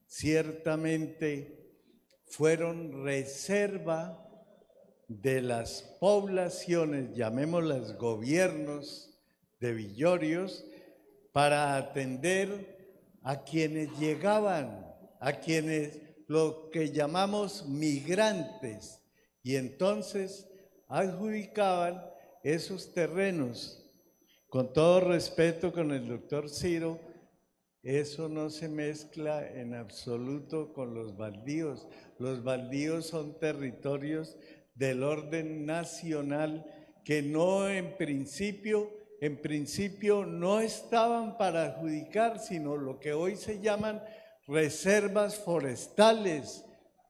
ciertamente fueron reserva de las poblaciones, llamémoslas gobiernos de villorrios, para atender a quienes llegaban, a quienes lo que llamamos migrantes, y entonces adjudicaban esos terrenos. Con todo respeto con el doctor Ciro, eso no se mezcla en absoluto con los baldíos. Los baldíos son territorios del orden nacional que no en principio no estaban para adjudicar, sino lo que hoy se llaman reservas forestales,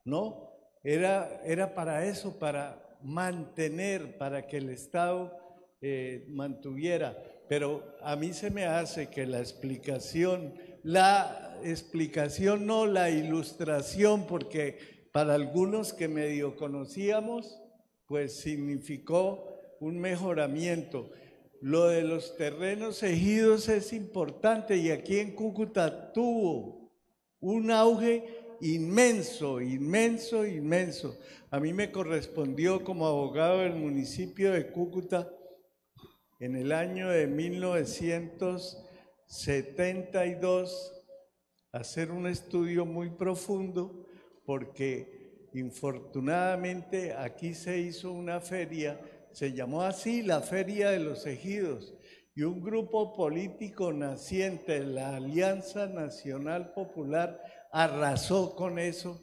¿no? Era para eso, para mantener, para que el Estado mantuviera. Pero a mí se me hace que la explicación, la explicación, no, la ilustración, porque para algunos que medio conocíamos, pues significó un mejoramiento. Lo de los terrenos ejidos es importante y aquí en Cúcuta tuvo un auge inmenso, inmenso, inmenso. A mí me correspondió como abogado del municipio de Cúcuta en el año de 1972 hacer un estudio muy profundo porque infortunadamente aquí se hizo una feria, se llamó así la Feria de los Ejidos, y un grupo político naciente, la Alianza Nacional Popular, arrasó con eso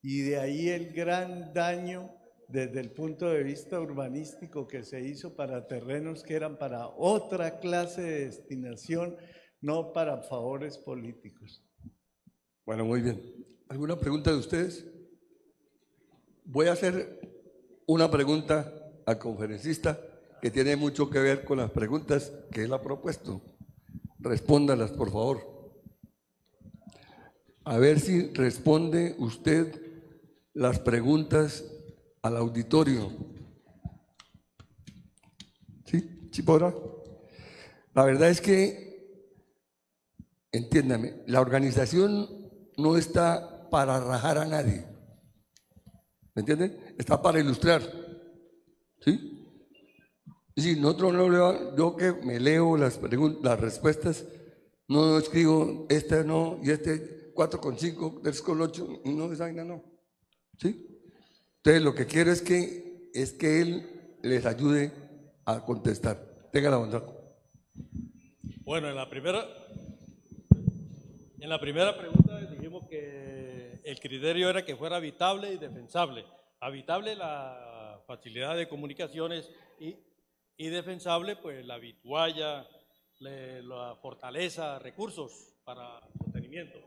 y de ahí el gran daño desde el punto de vista urbanístico que se hizo para terrenos que eran para otra clase de destinación, no para favores políticos. Bueno, muy bien. ¿Alguna pregunta de ustedes? Voy a hacer una pregunta al conferencista que tiene mucho que ver con las preguntas que él ha propuesto. Respóndalas, por favor. A ver si responde usted las preguntas al auditorio. ¿Sí? ¿Sí podrá? La verdad es que, entiéndame, la organización no está para rajar a nadie. ¿Me entienden? Está para ilustrar. ¿Sí? Es decir, nosotros no leo, yo que me leo las respuestas, no escribo esta no, y este 4,5, 3,8, no, esa vaina no. ¿Sí? Entonces lo que quiero es que él les ayude a contestar. Tenga la bondad. Bueno, en la primera pregunta dijimos que el criterio era que fuera habitable y defensable. Habitable la facilidad de comunicaciones y defensable pues la vitualla, la fortaleza, recursos para sostenimiento.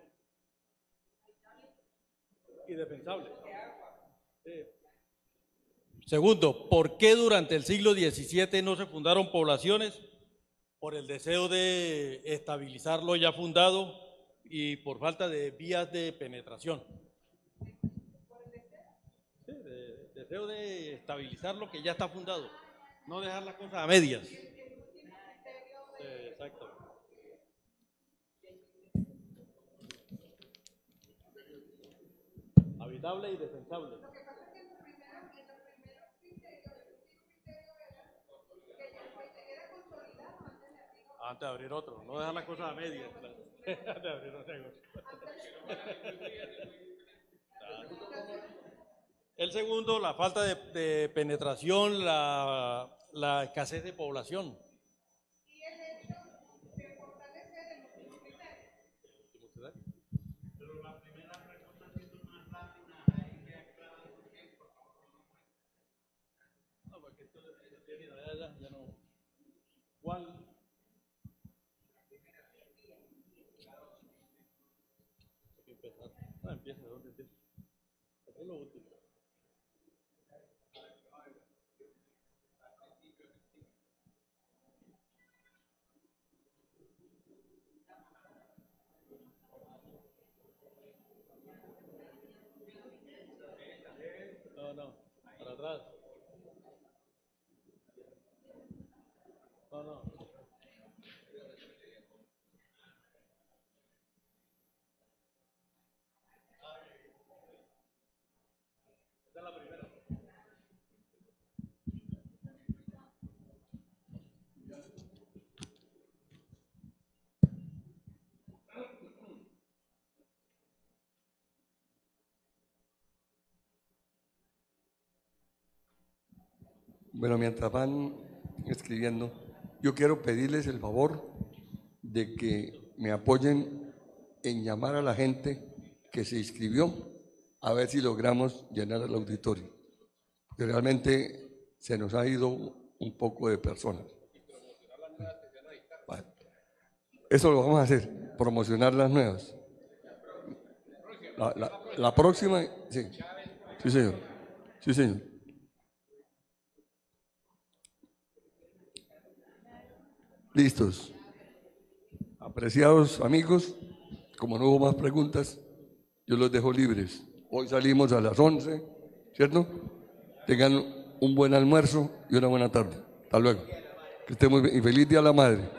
Y defensable. Segundo, ¿por qué durante el siglo XVII no se fundaron poblaciones? Por el deseo de estabilizar lo ya fundado y por falta de vías de penetración. Sí, deseo de estabilizar lo que ya está fundado, no dejar las cosas a medias. Sí, exacto. Habitable y defensable. Antes de abrir otro, no dejar las cosas a medias. Antes de abrir otro. El segundo, la falta de penetración, la escasez de población. ¿Y el hecho de fortalecer el último criterio? Pero la primera pregunta siendo más rápida, hay que aclarar por qué, por favor, no porque esto ya no. ¿Cuál? Hay que empezar. Empieza, ¿de dónde empieza? Eso es lo último. No, para atrás. No. Esta es la primera. Bueno, mientras van escribiendo, yo quiero pedirles el favor de que me apoyen en llamar a la gente que se inscribió, a ver si logramos llenar el auditorio, porque realmente se nos ha ido un poco de personas. Vale. Eso lo vamos a hacer, promocionar las nuevas. La próxima, sí, sí señor, sí señor. Listos. Apreciados amigos, como no hubo más preguntas, yo los dejo libres. Hoy salimos a las 11, ¿cierto? Tengan un buen almuerzo y una buena tarde. Hasta luego. Que estén muy bien y feliz Día a la Madre.